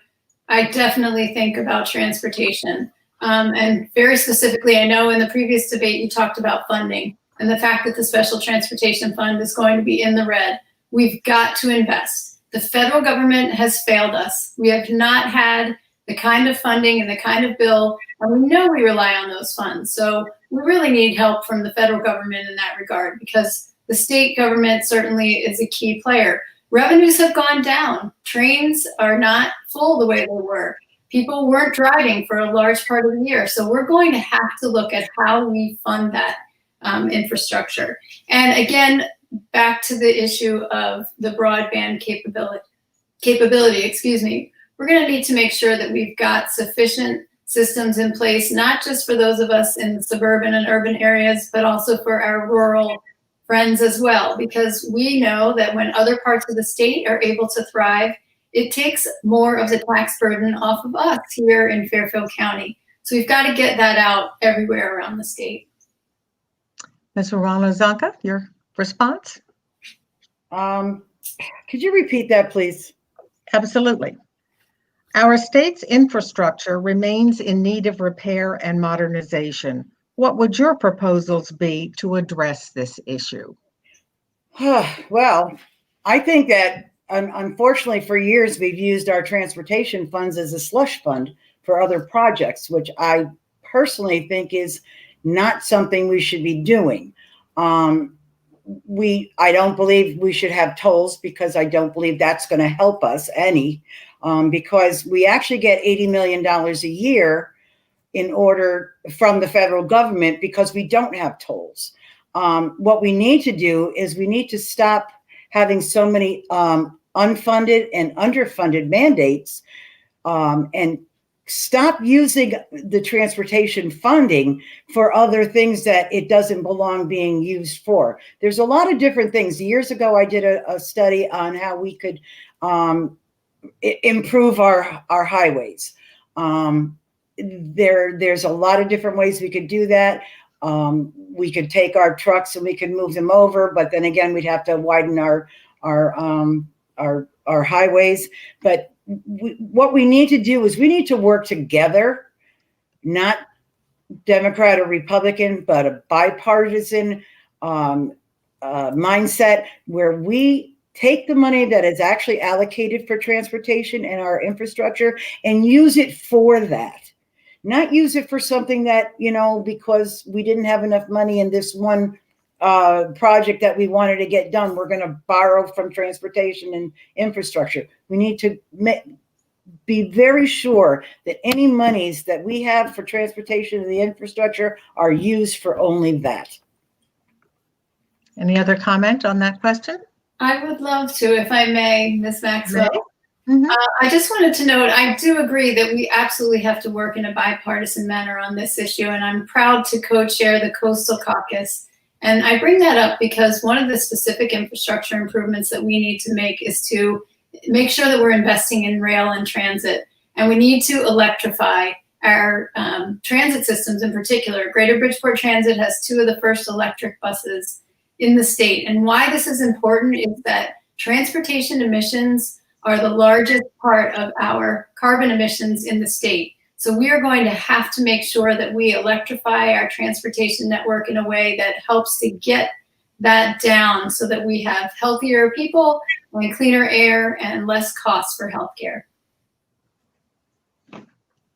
I definitely think about transportation. And very specifically, I know in the previous debate you talked about funding and the fact that the Special Transportation Fund is going to be in the red. We've got to invest. The federal government has failed us. We have not had the kind of funding and the kind of bill, and we know we rely on those funds. So we really need help from the federal government in that regard, because the state government certainly is a key player. Revenues have gone down. Trains are not full the way they were. People weren't driving for a large part of the year. So we're going to have to look at how we fund that infrastructure. And again, back to the issue of the broadband capability, we're going to need to make sure that we've got sufficient systems in place, not just for those of us in the suburban and urban areas, but also for our rural friends as well, because we know that when other parts of the state are able to thrive, it takes more of the tax burden off of us here in Fairfield County. So we've got to get that out everywhere around the state. Ms. Urano-Zanca, your response? Could you repeat that, please? Absolutely. Our state's infrastructure remains in need of repair and modernization. What would your proposals be to address this issue? Well, I think that unfortunately for years we've used our transportation funds as a slush fund for other projects, which I personally think is not something we should be doing. I don't believe we should have tolls, because I don't believe that's going to help us any, because we actually get $80 million a year from the federal government because we don't have tolls. What we need to do is we need to stop having so many unfunded and underfunded mandates, and stop using the transportation funding for other things that it doesn't belong being used for. There's a lot of different things. Years ago, I did a study on how we could improve our highways. there's a lot of different ways we could do that. We could take our trucks and we could move them over, but then again, we'd have to widen our highways. But what we need to do is we need to work together, not Democrat or Republican, but a bipartisan mindset where we take the money that is actually allocated for transportation and our infrastructure and use it for that. Not use it for something that, because we didn't have enough money in this one project that we wanted to get done, we're going to borrow from transportation and infrastructure. We need to be very sure that any monies that we have for transportation and the infrastructure are used for only that. Any other comment on that question? I would love to, if I may, Ms. Maxwell. Mm-hmm. I just wanted to note, I do agree that we absolutely have to work in a bipartisan manner on this issue, and I'm proud to co-chair the Coastal Caucus. And I bring that up because one of the specific infrastructure improvements that we need to make is to make sure that we're investing in rail and transit. And we need to electrify our transit systems in particular. Greater Bridgeport Transit has 2 of the first electric buses in the state. And why this is important is that transportation emissions are the largest part of our carbon emissions in the state. So we are going to have to make sure that we electrify our transportation network in a way that helps to get that down so that we have healthier people and cleaner air and less costs for healthcare.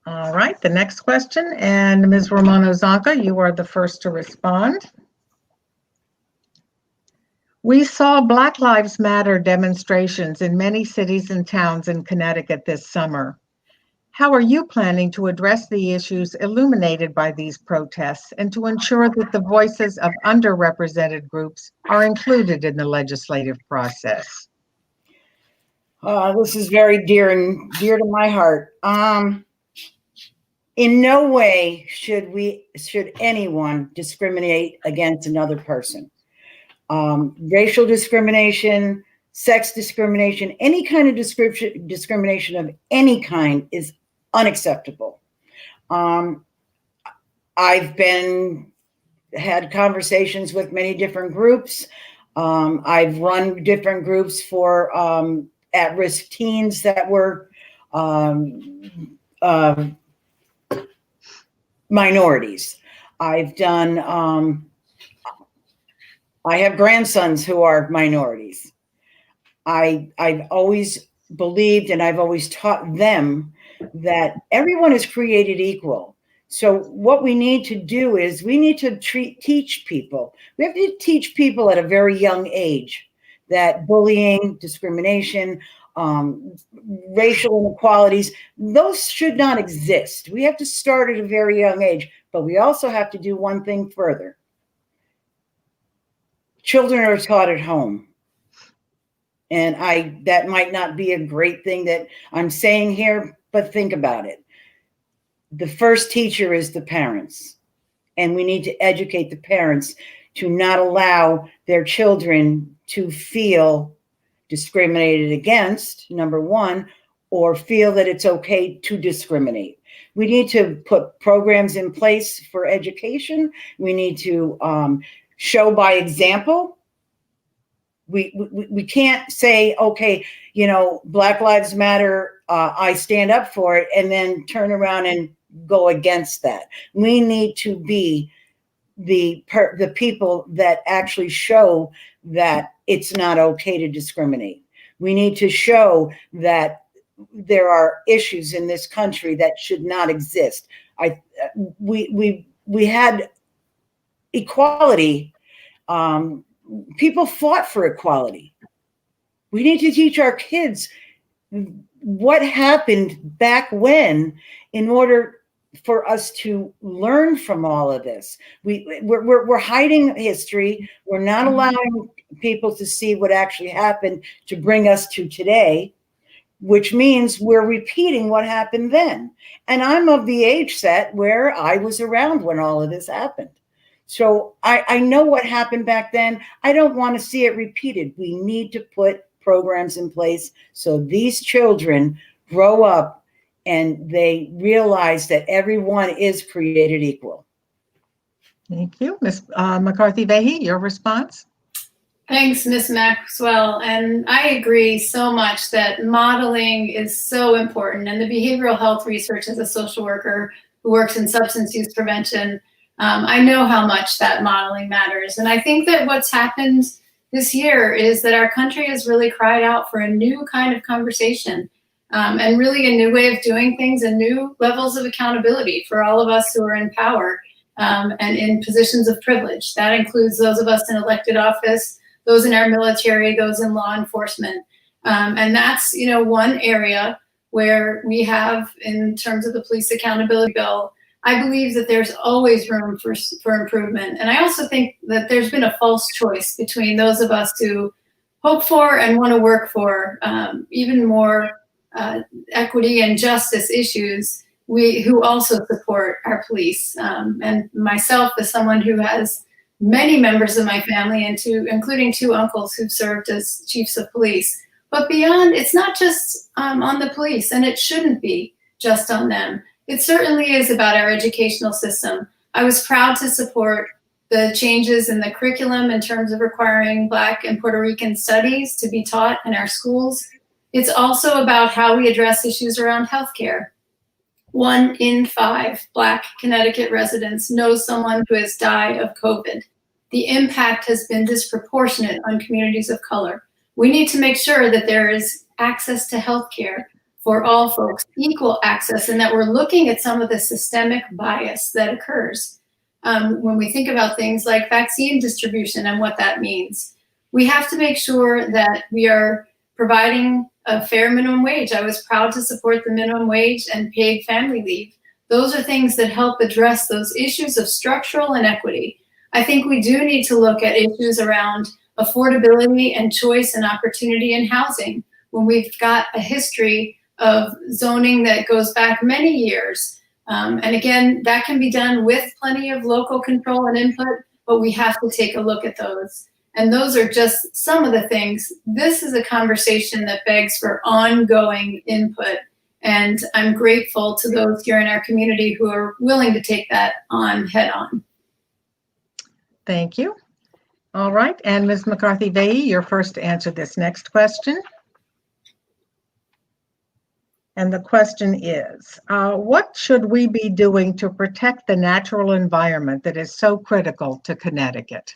All right, the next question, and Ms. Romano-Zonca, you are the first to respond. We saw Black Lives Matter demonstrations in many cities and towns in Connecticut this summer. How are you planning to address the issues illuminated by these protests and to ensure that the voices of underrepresented groups are included in the legislative process? This is very dear to my heart. In no way should anyone discriminate against another person. Racial discrimination, sex discrimination, any kind of discrimination of any kind is unacceptable. I've had conversations with many different groups. I've run different groups for at-risk teens that were minorities. I've done, I have grandsons who are minorities. I've always believed and I've always taught them that everyone is created equal. So what we need to do is we need to teach people. We have to teach people at a very young age that bullying, discrimination, racial inequalities, those should not exist. We have to start at a very young age, but we also have to do one thing further. Children are taught at home. And that might not be a great thing that I'm saying here, but think about it. The first teacher is the parents, and we need to educate the parents to not allow their children to feel discriminated against, number one, or feel that it's okay to discriminate. We need to put programs in place for education. We need to show by example. We can't say, okay, Black Lives Matter, I stand up for it, and then turn around and go against that. We need to be the people that actually show that it's not okay to discriminate. We need to show that there are issues in this country that should not exist. We had equality. People fought for equality. We need to teach our kids what happened back when in order for us to learn from all of this. We're hiding history. We're not allowing people to see what actually happened to bring us to today, which means we're repeating what happened then. And I'm of the age set where I was around when all of this happened. So I know what happened back then. I don't want to see it repeated. We need to put programs in place so these children grow up and they realize that everyone is created equal. Thank you. Ms. McCarthy-Vahey, your response? Thanks, Ms. Maxwell. And I agree so much that modeling is so important. And the behavioral health research as a social worker who works in substance use prevention, I know how much that modeling matters. And I think that what's happened this year is that our country has really cried out for a new kind of conversation, and really a new way of doing things and new levels of accountability for all of us who are in power and in positions of privilege. That includes those of us in elected office, those in our military, those in law enforcement. And that's, one area where we have, in terms of the police accountability bill, I believe that there's always room for improvement. And I also think that there's been a false choice between those of us who hope for and want to work for even more equity and justice issues, who also support our police. And myself, as someone who has many members of my family, including 2 uncles who've served as chiefs of police. But beyond, it's not just on the police, and it shouldn't be just on them. It certainly is about our educational system. I was proud to support the changes in the curriculum in terms of requiring Black and Puerto Rican studies to be taught in our schools. It's also about how we address issues around healthcare. 1 in 5 Black Connecticut residents knows someone who has died of COVID. The impact has been disproportionate on communities of color. We need to make sure that there is access to healthcare for all folks, equal access, and that we're looking at some of the systemic bias that occurs. When we think about things like vaccine distribution and what that means, we have to make sure that we are providing a fair minimum wage. I was proud to support the minimum wage and paid family leave. Those are things that help address those issues of structural inequity. I think we do need to look at issues around affordability and choice and opportunity in housing, when we've got a history of zoning that goes back many years. And again, that can be done with plenty of local control and input, but we have to take a look at those. And those are just some of the things. This is a conversation that begs for ongoing input. And I'm grateful to those here in our community who are willing to take that on head on. Thank you. All right. And Ms. McCarthy-Vahey, you're first to answer this next question. And the question is, what should we be doing to protect the natural environment that is so critical to Connecticut?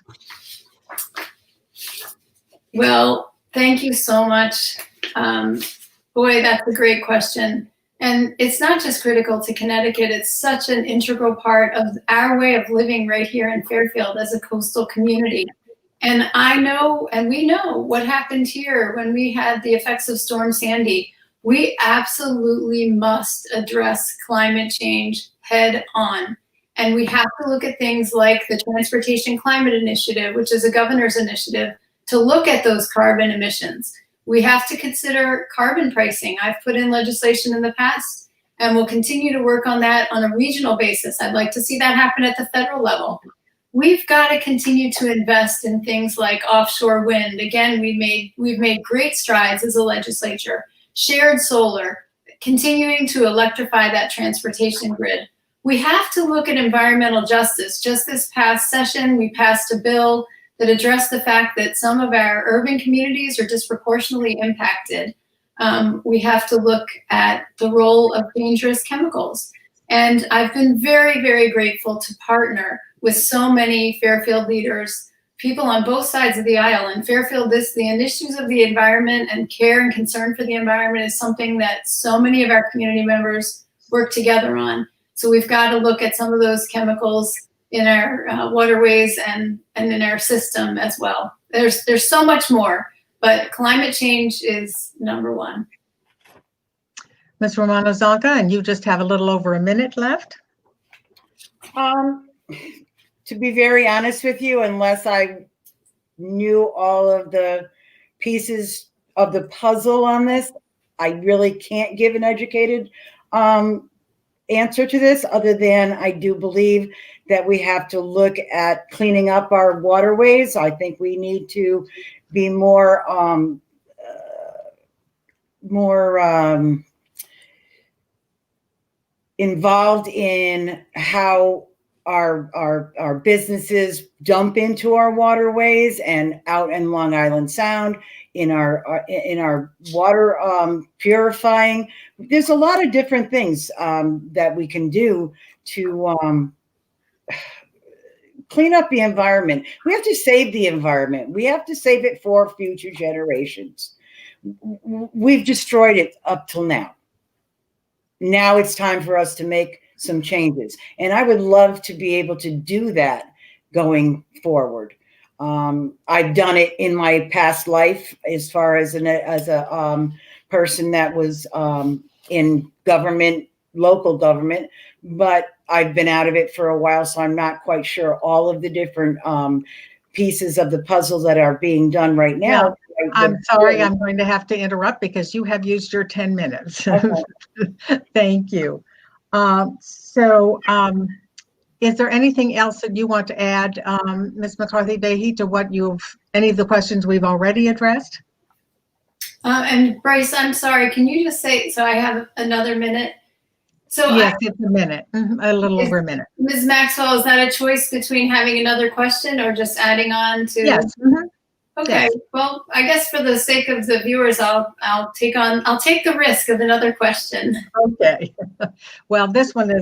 Well, thank you so much. Boy, that's a great question. And it's not just critical to Connecticut, it's such an integral part of our way of living right here in Fairfield as a coastal community. And I know, and we know what happened here when we had the effects of Storm Sandy. We absolutely must address climate change head on. And we have to look at things like the Transportation Climate Initiative, which is a governor's initiative, to look at those carbon emissions. We have to consider carbon pricing. I've put in legislation in the past, and we'll continue to work on that on a regional basis. I'd like to see that happen at the federal level. We've got to continue to invest in things like offshore wind. Again, we've made great strides as a legislature. Shared solar, continuing to electrify that transportation grid. We have to look at environmental justice. Just this past session, we passed a bill that addressed the fact that some of our urban communities are disproportionately impacted. We have to look at the role of dangerous chemicals. And I've been very, very grateful to partner with so many Fairfield leaders, people on both sides of the aisle. In Fairfield, the issues of the environment and care and concern for the environment is something that so many of our community members work together on. So we've got to look at some of those chemicals in our waterways and in our system as well. There's so much more, but climate change is number one. Ms. Romano-Zonca, and you just have a little over a minute left. To be very honest with you, unless I knew all of the pieces of the puzzle on this, I really can't give an educated answer to this, other than I do believe that we have to look at cleaning up our waterways. I think we need to be more involved in how our businesses dump into our waterways and out in Long Island Sound, in our water purifying. There's a lot of different things that we can do to clean up the environment. We have to save the environment. We have to save it for future generations. We've destroyed it up till now. Now it's time for us to make some changes. And I would love to be able to do that going forward. I've done it in my past life as far as a person that was in government, local government, but I've been out of it for a while, so I'm not quite sure all of the different pieces of the puzzle that are being done right now. Yeah, I'm sorry, I'm going to have to interrupt because you have used your 10 minutes. Okay. Thank you. Is there anything else that you want to add, Ms. McCarthy-Vahey, to any of the questions we've already addressed? And Bryce, I'm sorry, can you just say, so I have another minute? So yes, it's a minute, a little over a minute. Ms. Maxwell, is that a choice between having another question or just adding on to? Yes. Okay. Yes. Well, I guess for the sake of the viewers, I'll take the risk of another question. Okay. Well, this one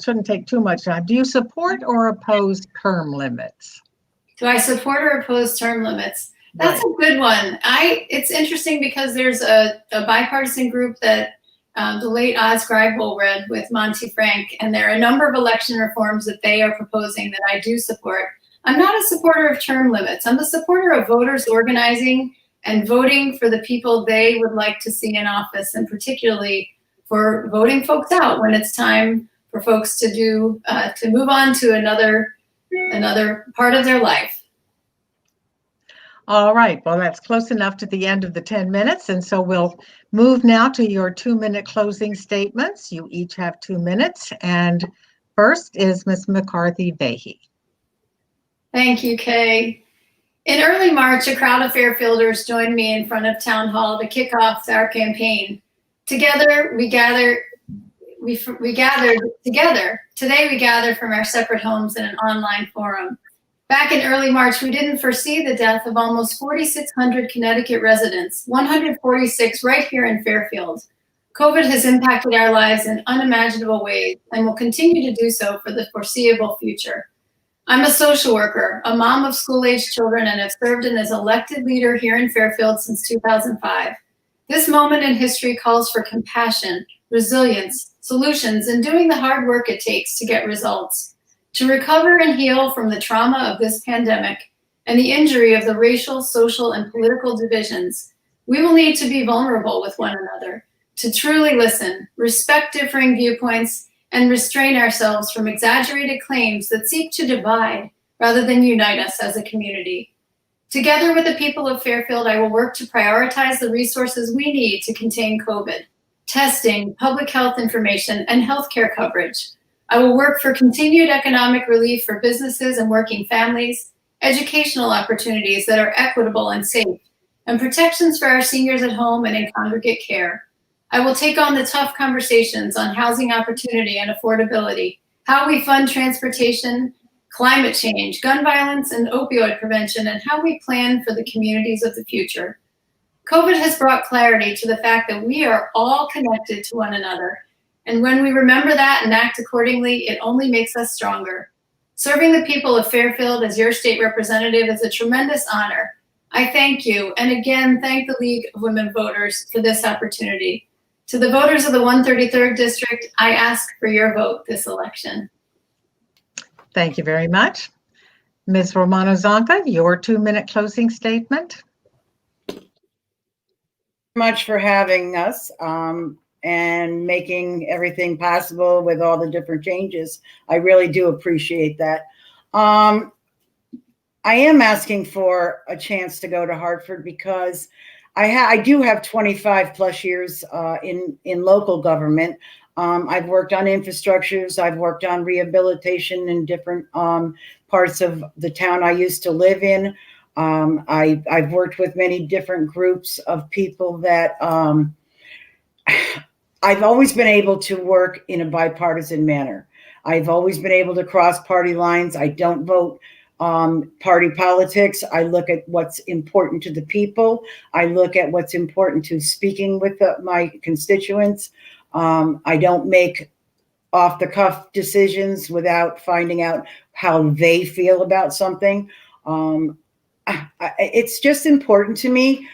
shouldn't take too much time. Do you support or oppose term limits? Do I support or oppose term limits? That's Right. a good one. It's interesting because there's a bipartisan group that the late Oz Greibel read with Monty Frank, and there are a number of election reforms that they are proposing that I do support. I'm not a supporter of term limits. I'm a supporter of voters organizing and voting for the people they would like to see in office, and particularly for voting folks out when it's time for folks to move on to another part of their life. All right. Well, that's close enough to the end of the 10 minutes. And so we'll move now to your 2-minute closing statements. You each have 2 minutes. And first is Ms. McCarthy-Vahey. Thank you, Kay. In early March, a crowd of Fairfielders joined me in front of Town Hall to kick off our campaign. Together, we gathered together. Today, we gather from our separate homes in an online forum. Back in early March, we didn't foresee the death of almost 4,600 Connecticut residents, 146 right here in Fairfield. COVID has impacted our lives in unimaginable ways and will continue to do so for the foreseeable future. I'm a social worker, a mom of school-aged children, and have served as elected leader here in Fairfield since 2005. This moment in history calls for compassion, resilience, solutions, and doing the hard work it takes to get results. To recover and heal from the trauma of this pandemic and the injury of the racial, social, and political divisions, we will need to be vulnerable with one another, to truly listen, respect differing viewpoints, and restrain ourselves from exaggerated claims that seek to divide rather than unite us as a community. Together with the people of Fairfield, I will work to prioritize the resources we need to contain COVID: testing, public health information, and healthcare coverage. I will work for continued economic relief for businesses and working families, educational opportunities that are equitable and safe, and protections for our seniors at home and in congregate care. I will take on the tough conversations on housing opportunity and affordability, how we fund transportation, climate change, gun violence, and opioid prevention, and how we plan for the communities of the future. COVID has brought clarity to the fact that we are all connected to one another. And when we remember that and act accordingly, it only makes us stronger. Serving the people of Fairfield as your state representative is a tremendous honor. I thank you, and again, thank the League of Women Voters for this opportunity. To the voters of the 133rd District, I ask for your vote this election. Thank you very much. Ms. Romano-Zonca, your 2-minute closing statement. Much for having us and making everything possible with all the different changes. I really do appreciate that. I am asking for a chance to go to Hartford because I do have 25 plus years in local government. I've worked on infrastructures. I've worked on rehabilitation in different parts of the town I used to live in. I've worked with many different groups of people that I've always been able to work in a bipartisan manner. I've always been able to cross party lines. I don't vote party politics. I look at what's important to the people. I look at what's important to speaking with my constituents. I don't make off the cuff decisions without finding out how they feel about something. It's just important to me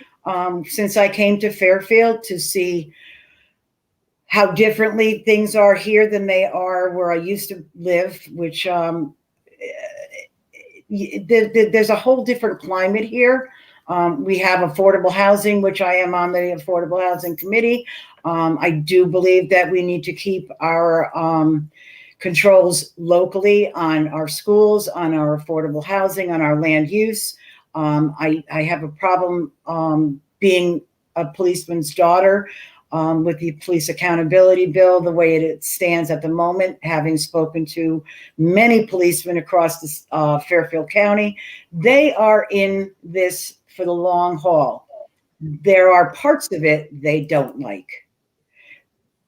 since I came to Fairfield to see how differently things are here than they are where I used to live, which there's a whole different climate here. We have affordable housing, which I am on the Affordable Housing Committee. I do believe that we need to keep our controls locally on our schools, on our affordable housing, on our land use. I have a problem being a policeman's daughter with the police accountability bill, the way it stands at the moment, having spoken to many policemen across this, Fairfield County. They are in this for the long haul. There are parts of it they don't like,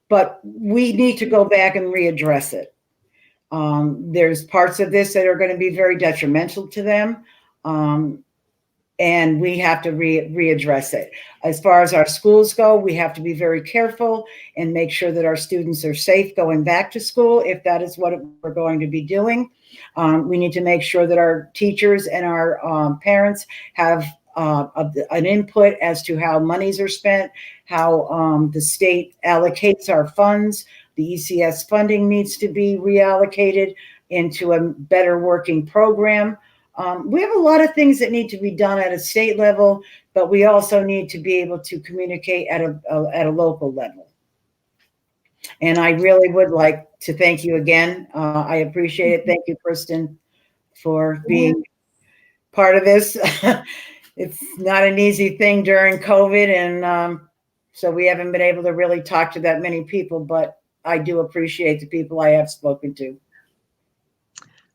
but we need to go back and readdress it. There's parts of this that are going to be very detrimental to them. And we have to readdress it. As far as our schools go, we have to be very careful and make sure that our students are safe going back to school, if that is what we're going to be doing. We need to make sure that our teachers and our parents have an input as to how monies are spent, how the state allocates our funds. The ECS funding needs to be reallocated into a better working program. We have a lot of things that need to be done at a state level, but we also need to be able to communicate at a local level. And I really would like to thank you again. I appreciate it. Thank you, Kristen, for being part of this. It's not an easy thing during COVID, and so we haven't been able to really talk to that many people, but I do appreciate the people I have spoken to.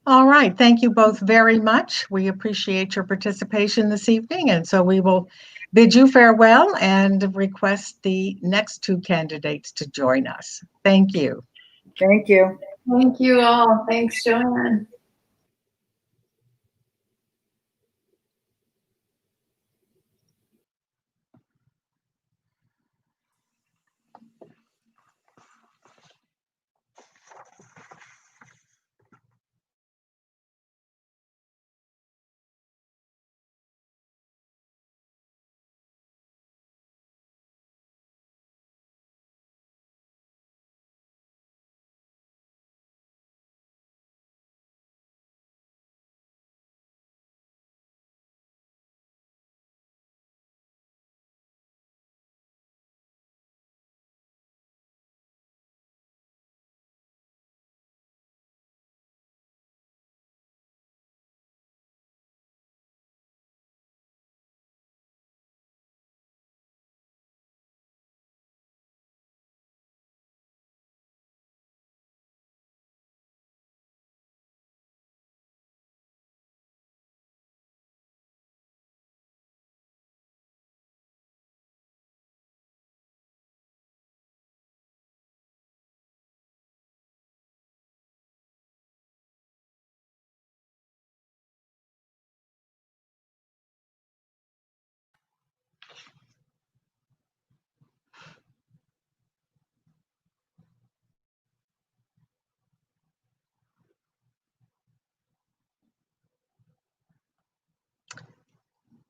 All right. Thank you both very much. We appreciate your participation this evening. And so we will bid you farewell and request the next two candidates to join us. Thank you. Thank you. Thank you all. Thanks, Joanne.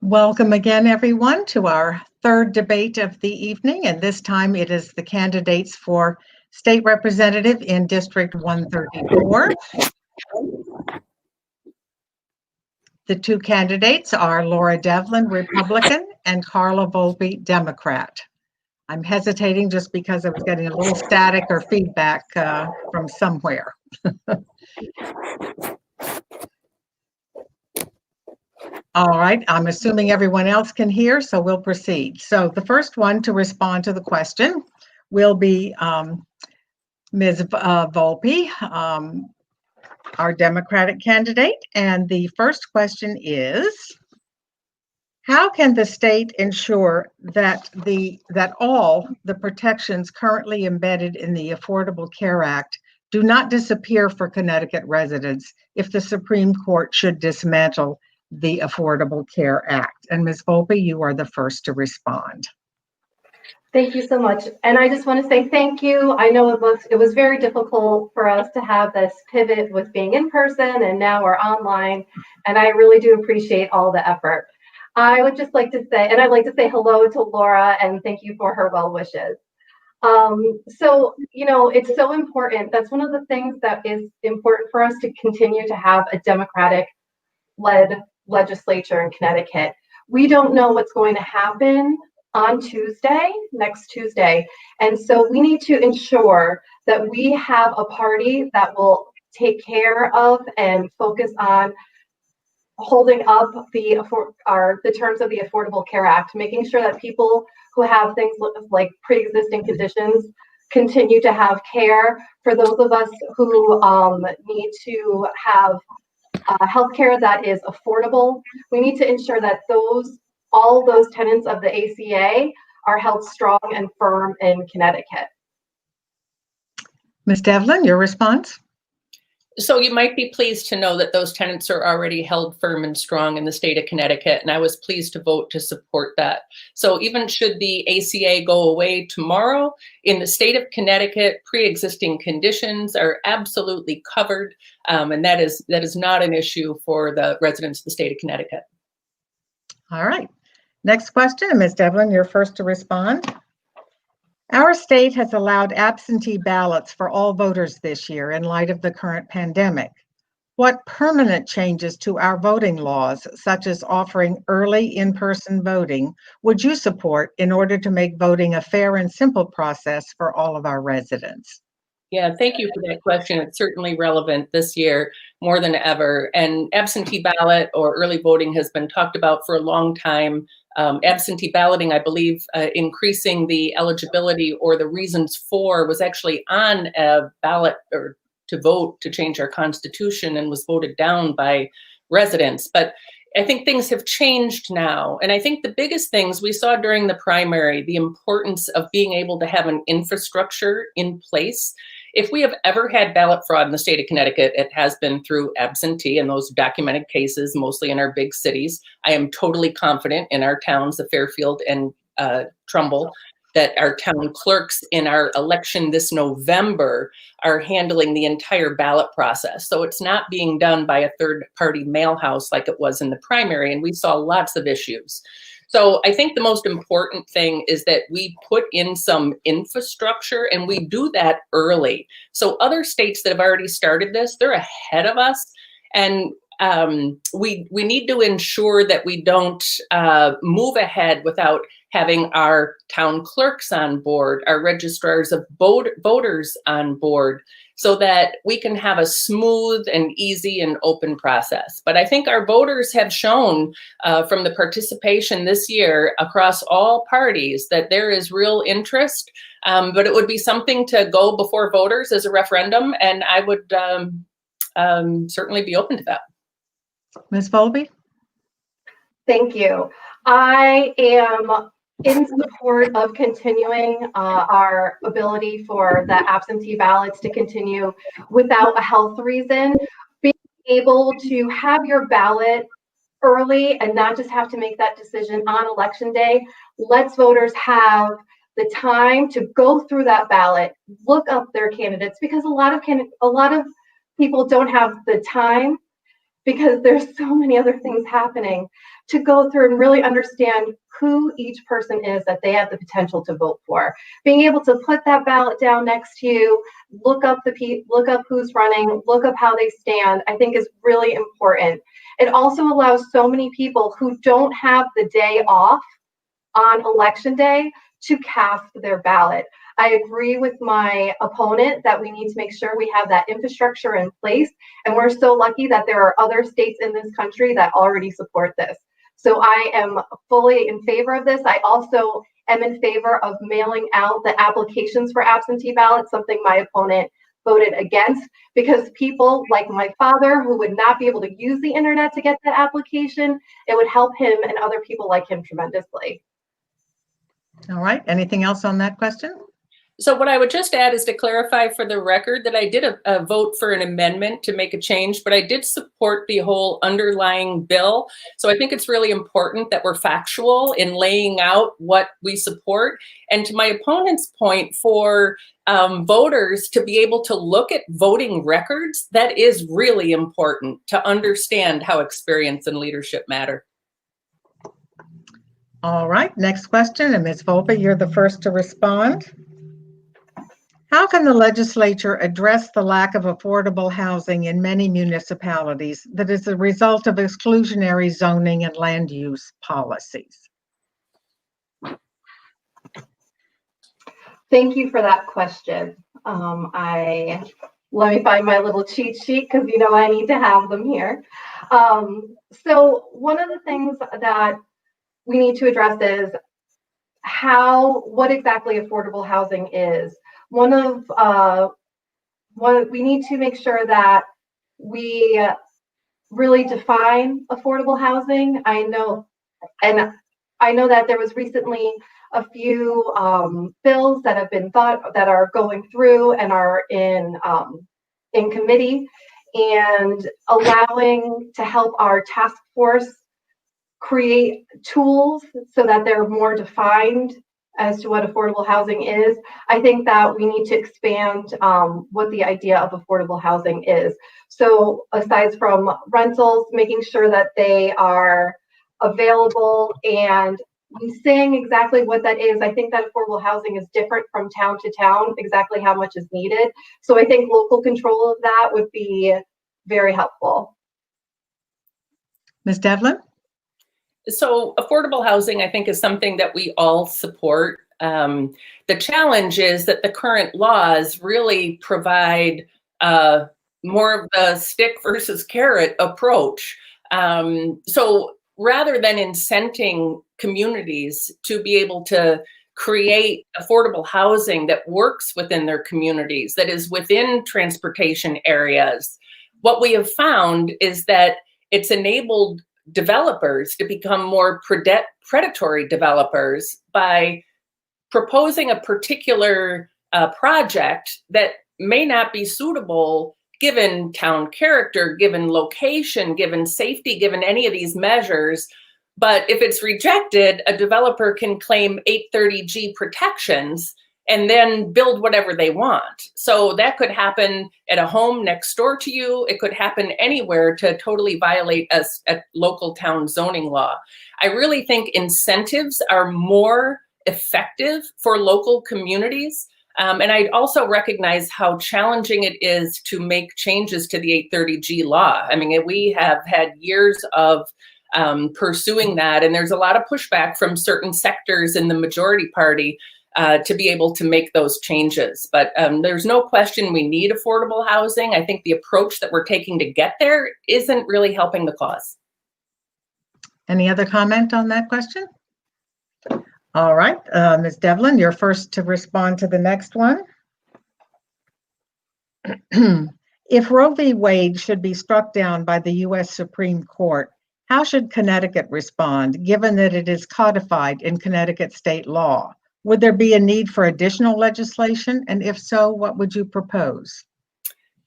Welcome again, everyone, to our third debate of the evening. And this time it is the candidates for state representative in District 134. The two candidates are Laura Devlin, Republican, and Carla Volpe, Democrat. I'm hesitating just because I was getting a little static or feedback from somewhere. All right, I'm assuming everyone else can hear, so we'll proceed. So the first one to respond to the question will be Ms. Volpe, our Democratic candidate. And the first question is, How can the state ensure that all the protections currently embedded in the Affordable Care Act do not disappear for Connecticut residents if the Supreme Court should dismantle the Affordable Care Act? And Ms. Volpe, you are the first to respond. Thank you so much. And I just want to say thank you. I know it was very difficult for us to have this pivot with being in person, and now we're online. And I really do appreciate all the effort. I would just like to say, and I'd like to say hello to Laura and thank you for her well wishes. So, it's so important. That's one of the things that is important for us to continue to have a Democratic-led legislature in Connecticut. We don't know what's going to happen on next Tuesday. And so we need to ensure that we have a party that will take care of and focus on holding up the terms of the Affordable Care Act, making sure that people who have things like pre-existing conditions continue to have care. For those of us who need to have healthcare that is affordable, we need to ensure that all those tenets of the ACA are held strong and firm in Connecticut. Ms. Devlin, your response? So you might be pleased to know that those tenets are already held firm and strong in the state of Connecticut, and I was pleased to vote to support that. So even should the ACA go away tomorrow, in the state of Connecticut, pre-existing conditions are absolutely covered, and that is not an issue for the residents of the state of Connecticut. All right. Next question, Ms. Devlin, you're first to respond. Our state has allowed absentee ballots for all voters this year in light of the current pandemic. What permanent changes to our voting laws, such as offering early in-person voting, would you support in order to make voting a fair and simple process for all of our residents? Yeah, thank you for that question. It's certainly relevant this year more than ever. And absentee ballot or early voting has been talked about for a long time. Absentee balloting, I believe, increasing the eligibility or the reasons for was actually on a ballot or to vote to change our constitution and was voted down by residents. But I think things have changed now. And I think the biggest things we saw during the primary, the importance of being able to have an infrastructure in place. If we have ever had ballot fraud in the state of Connecticut, it has been through absentee and those documented cases, mostly in our big cities. I am totally confident in our towns of Fairfield and Trumbull that our town clerks in our election this November are handling the entire ballot process. So it's not being done by a third-party mail house like it was in the primary, and we saw lots of issues. So I think the most important thing is that we put in some infrastructure and we do that early. So other states that have already started this, they're ahead of us. And we need to ensure that we don't move ahead without having our town clerks on board, our registrars of voters on board, so that we can have a smooth and easy and open process. But I think our voters have shown from the participation this year across all parties that there is real interest, but it would be something to go before voters as a referendum, and I would certainly be open to that. Ms. Volpe? Thank you. I am in support of continuing our ability for the absentee ballots to continue without a health reason. Being able to have your ballot early and not just have to make that decision on election day lets voters have the time to go through that ballot, look up their candidates, because a lot of people don't have the time because there's so many other things happening to go through and really understand who each person is that they have the potential to vote for. Being able to put that ballot down next to you, look up who's running, look up how they stand, I think is really important. It also allows so many people who don't have the day off on election day to cast their ballot. I agree with my opponent that we need to make sure we have that infrastructure in place. And we're so lucky that there are other states in this country that already support this. So I am fully in favor of this. I also am in favor of mailing out the applications for absentee ballots, something my opponent voted against, because people like my father, who would not be able to use the internet to get that application, it would help him and other people like him tremendously. All right. Anything else on that question? So what I would just add is to clarify for the record that I did a vote for an amendment to make a change, but I did support the whole underlying bill. So I think it's really important that we're factual in laying out what we support. And to my opponent's point, for voters to be able to look at voting records, that is really important to understand how experience and leadership matter. All right. Next question. And Ms. Volpe, you're the first to respond. How can the legislature address the lack of affordable housing in many municipalities that is a result of exclusionary zoning and land use policies? Thank you for that question. Let me find my little cheat sheet, because you know I need to have them here. So one of the things that we need to address is what exactly affordable housing is. We need to make sure that we really define affordable housing. I know that there was recently a few bills that have been that are going through and are in committee, and allowing to help our task force create tools so that they're more defined as to what affordable housing is. I think that we need to expand what the idea of affordable housing is. So aside from rentals, making sure that they are available and saying exactly what that is. I think that affordable housing is different from town to town, exactly how much is needed. So I think local control of that would be very helpful. Ms. Devlin? So affordable housing, I think, is something that we all support. The challenge is that the current laws really provide more of the stick versus carrot approach. So rather than incenting communities to be able to create affordable housing that works within their communities, that is within transportation areas, what we have found is that it's enabled developers to become more predatory developers by proposing a particular project that may not be suitable given town character, given location, given safety, given any of these measures. But if it's rejected, a developer can claim 830G protections and then build whatever they want. So that could happen at a home next door to you. It could happen anywhere to totally violate a local town zoning law. I really think incentives are more effective for local communities. And I also recognize how challenging it is to make changes to the 830G law. I mean, we have had years of pursuing that, and there's a lot of pushback from certain sectors in the majority party to be able to make those changes. But there's no question we need affordable housing. I think the approach that we're taking to get there isn't really helping the cause. Any other comment on that question? All right, Ms. Devlin, you're first to respond to the next one. If Roe v. Wade should be struck down by the U.S. Supreme Court, how should Connecticut respond, given that it is codified in Connecticut state law? Would there be a need for additional legislation? And if so, what would you propose?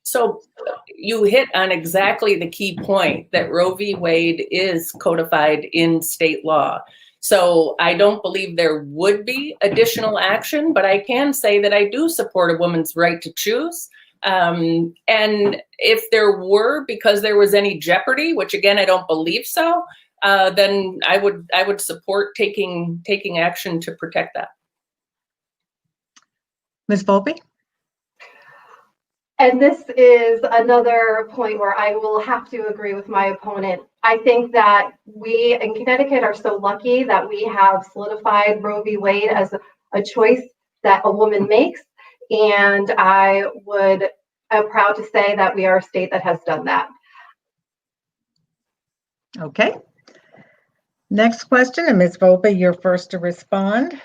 So you hit on exactly the key point, that Roe v. Wade is codified in state law. So I don't believe there would be additional action, but I can say that I do support a woman's right to choose. And if there were, because there was any jeopardy, which again, I don't believe so, then I would support taking action to protect that. Ms. Volpe? And this is another point where I will have to agree with my opponent. I think that we in Connecticut are so lucky that we have solidified Roe v. Wade as a choice that a woman makes. And I'm proud to say that we are a state that has done that. Okay. Next question, and Ms. Volpe, you're first to respond.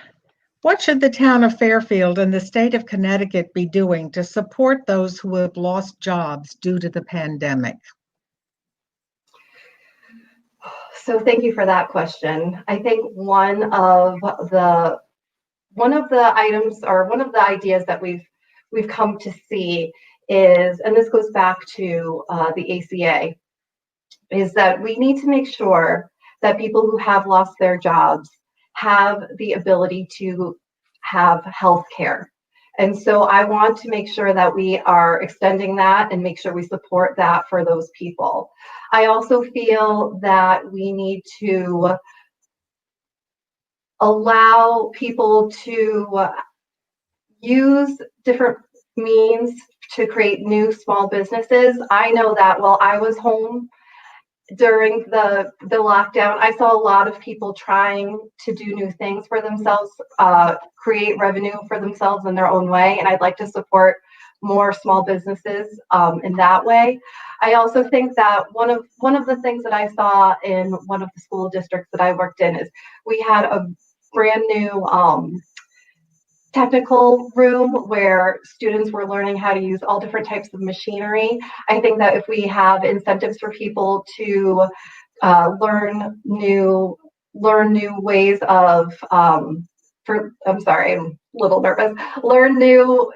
What should the town of Fairfield and the state of Connecticut be doing to support those who have lost jobs due to the pandemic? So thank you for that question. I think one of the items, or one of the ideas that we've come to see is, and this goes back to the ACA, is that we need to make sure that people who have lost their jobs have the ability to have health care. And so I want to make sure that we are extending that and make sure we support that for those people. I also feel that we need to allow people to use different means to create new small businesses. I know that while I was home during the lockdown, I saw a lot of people trying to do new things for themselves, create revenue for themselves in their own way. And I'd like to support more small businesses in that way. I also think that one of the things that I saw in one of the school districts that I worked in is we had a brand new technical room where students were learning how to use all different types of machinery. I think that if we have incentives for people to learn new ways of, I'm sorry, I'm a little nervous, learn new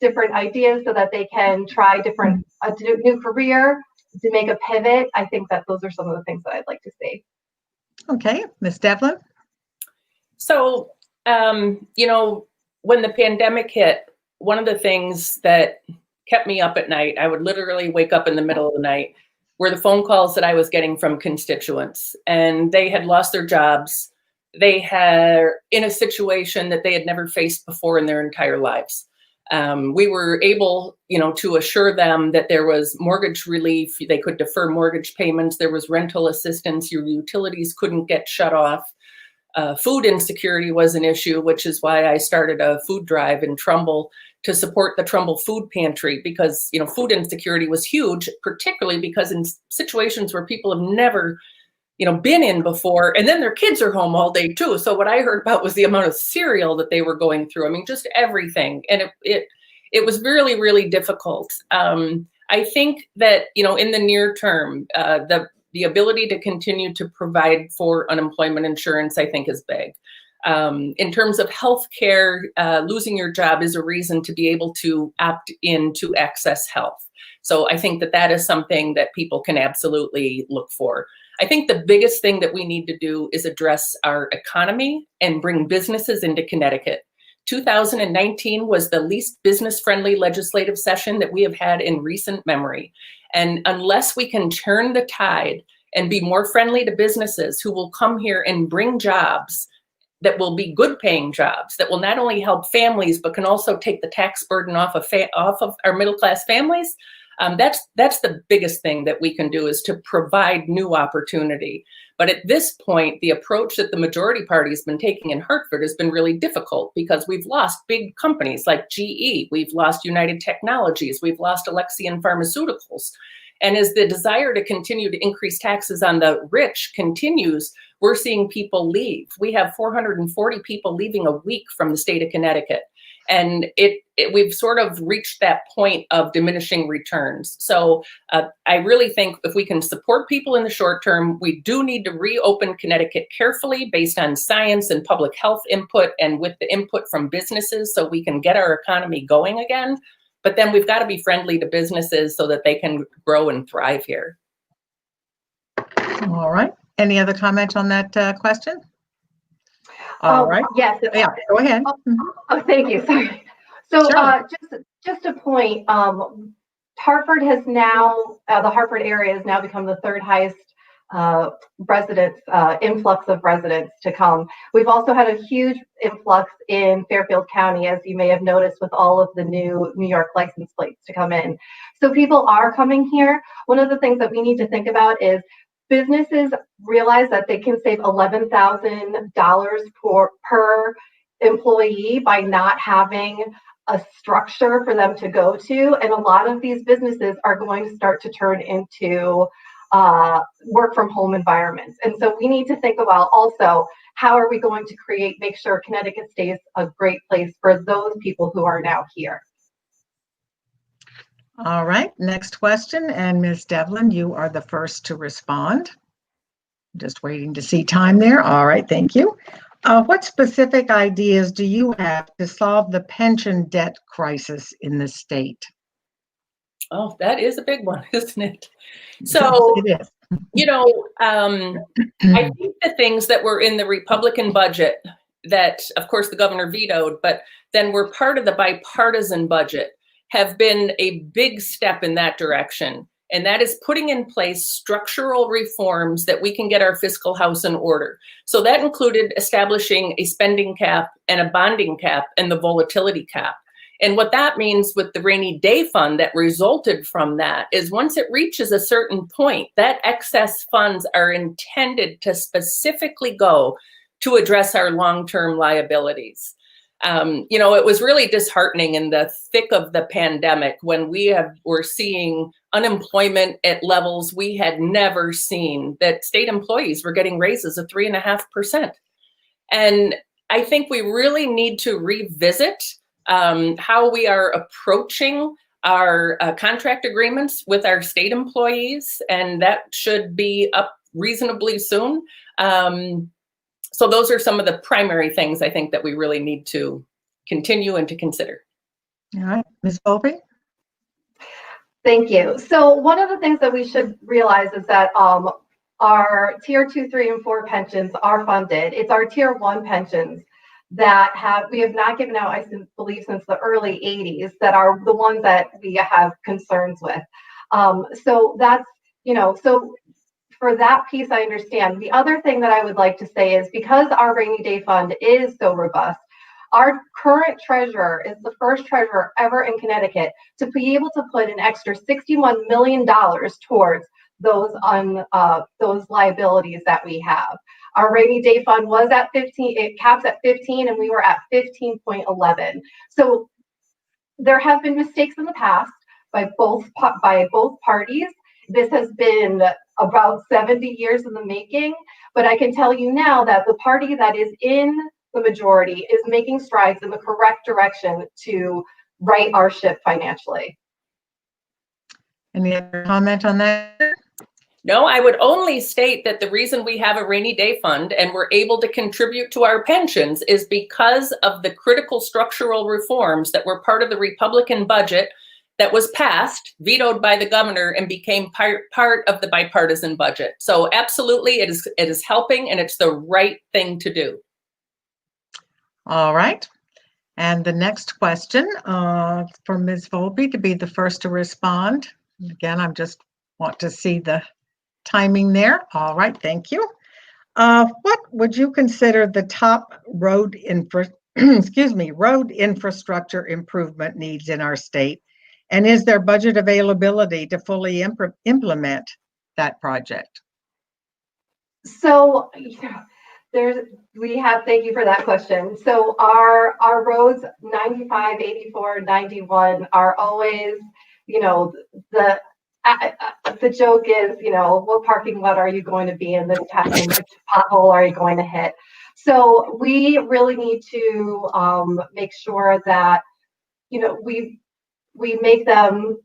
different ideas so that they can try a new career, to make a pivot. I think that those are some of the things that I'd like to see. Okay, Ms. Devlin? So, when the pandemic hit, one of the things that kept me up at night, I would literally wake up in the middle of the night, were the phone calls that I was getting from constituents. And they had lost their jobs. They had in a situation that they had never faced before in their entire lives. We were able, to assure them that there was mortgage relief. They could defer mortgage payments. There was rental assistance. Your utilities couldn't get shut off. Food insecurity was an issue, which is why I started a food drive in Trumbull to support the Trumbull Food Pantry, because, food insecurity was huge, particularly because in situations where people have never, been in before, and then their kids are home all day too. So what I heard about was the amount of cereal that they were going through. I mean, just everything. And it was really, really difficult. I think that, in the near term, the ability to continue to provide for unemployment insurance, I think, is big. In terms of healthcare, losing your job is a reason to be able to opt in to access health. So I think that is something that people can absolutely look for. I think the biggest thing that we need to do is address our economy and bring businesses into Connecticut. 2019 was the least business-friendly legislative session that we have had in recent memory. And unless we can turn the tide and be more friendly to businesses who will come here and bring jobs that will be good paying jobs, that will not only help families, but can also take the tax burden off of our middle-class families, that's the biggest thing that we can do, is to provide new opportunity. But at this point, the approach that the majority party has been taking in Hartford has been really difficult, because we've lost big companies like GE, we've lost United Technologies, we've lost Alexion Pharmaceuticals. And as the desire to continue to increase taxes on the rich continues, we're seeing people leave. We have 440 people leaving a week from the state of Connecticut. And we've sort of reached that point of diminishing returns. So I really think if we can support people in the short term, we do need to reopen Connecticut carefully based on science and public health input, and with the input from businesses, so we can get our economy going again. But then we've got to be friendly to businesses so that they can grow and thrive here. All right. Any other comment on that question? All right. Yes. Yeah, go ahead. Oh, thank you. Sorry. So Sure. just a point, Hartford has now, the Hartford area has now become the third highest influx of residents to come. We've also had a huge influx in Fairfield County, as you may have noticed, with all of the new New York license plates to come in. So people are coming here. One of the things that we need to think about is businesses realize that they can save $11,000 per employee by not having a structure for them to go to. And a lot of these businesses are going to start to turn into work from home environments. And so we need to think about also, how are we going to make sure Connecticut stays a great place for those people who are now here? All right, next question. And Ms. Devlin, you are the first to respond. Just waiting to see time there. All right, thank you. What specific ideas do you have to solve the pension debt crisis in the state? Oh, that is a big one, isn't it? So, It is. I think the things that were in the Republican budget that, of course, the governor vetoed, but then were part of the bipartisan budget have been a big step in that direction. And that is putting in place structural reforms that we can get our fiscal house in order. So that included establishing a spending cap and a bonding cap and the volatility cap. And what that means with the rainy day fund that resulted from that is once it reaches a certain point, that excess funds are intended to specifically go to address our long-term liabilities. It was really disheartening in the thick of the pandemic when were seeing unemployment at levels we had never seen, that state employees were getting raises of 3.5%. And I think we really need to revisit how we are approaching our contract agreements with our state employees, and that should be up reasonably soon. So those are some of the primary things I think that we really need to continue and to consider. All right, Ms. Volpe? Thank you. So one of the things that we should realize is that our tier 2, 3, and 4 pensions are funded. It's our tier 1 pensions that we have not given out, I believe, since the early 80s, that are the ones that we have concerns with. So that's, so for that piece, I understand. The other thing that I would like to say is, because our rainy day fund is so robust, our current treasurer is the first treasurer ever in Connecticut to be able to put an extra $61 million towards those liabilities that we have. Our rainy day fund was at 15, it caps at 15, and we were at 15.11. So there have been mistakes in the past by both parties. This has been about 70 years in the making, but I can tell you now that the party that is in the majority is making strides in the correct direction to right our ship financially. Any other comment on that? No, I would only state that the reason we have a rainy day fund and we're able to contribute to our pensions is because of the critical structural reforms that were part of the Republican budget that was passed, vetoed by the governor, and became part of the bipartisan budget. So absolutely, it is helping, and it's the right thing to do. All right. And the next question for Ms. Volpe to be the first to respond. Again, I just want to see the timing there. All right, thank you. What would you consider the top road infrastructure improvement needs in our state? And is there budget availability to fully implement that project? So thank you for that question. So our roads 95, 84, 91 are always, the joke is, what parking lot are you going to be in this time? Which pothole are you going to hit? So we really need to make sure that, we make them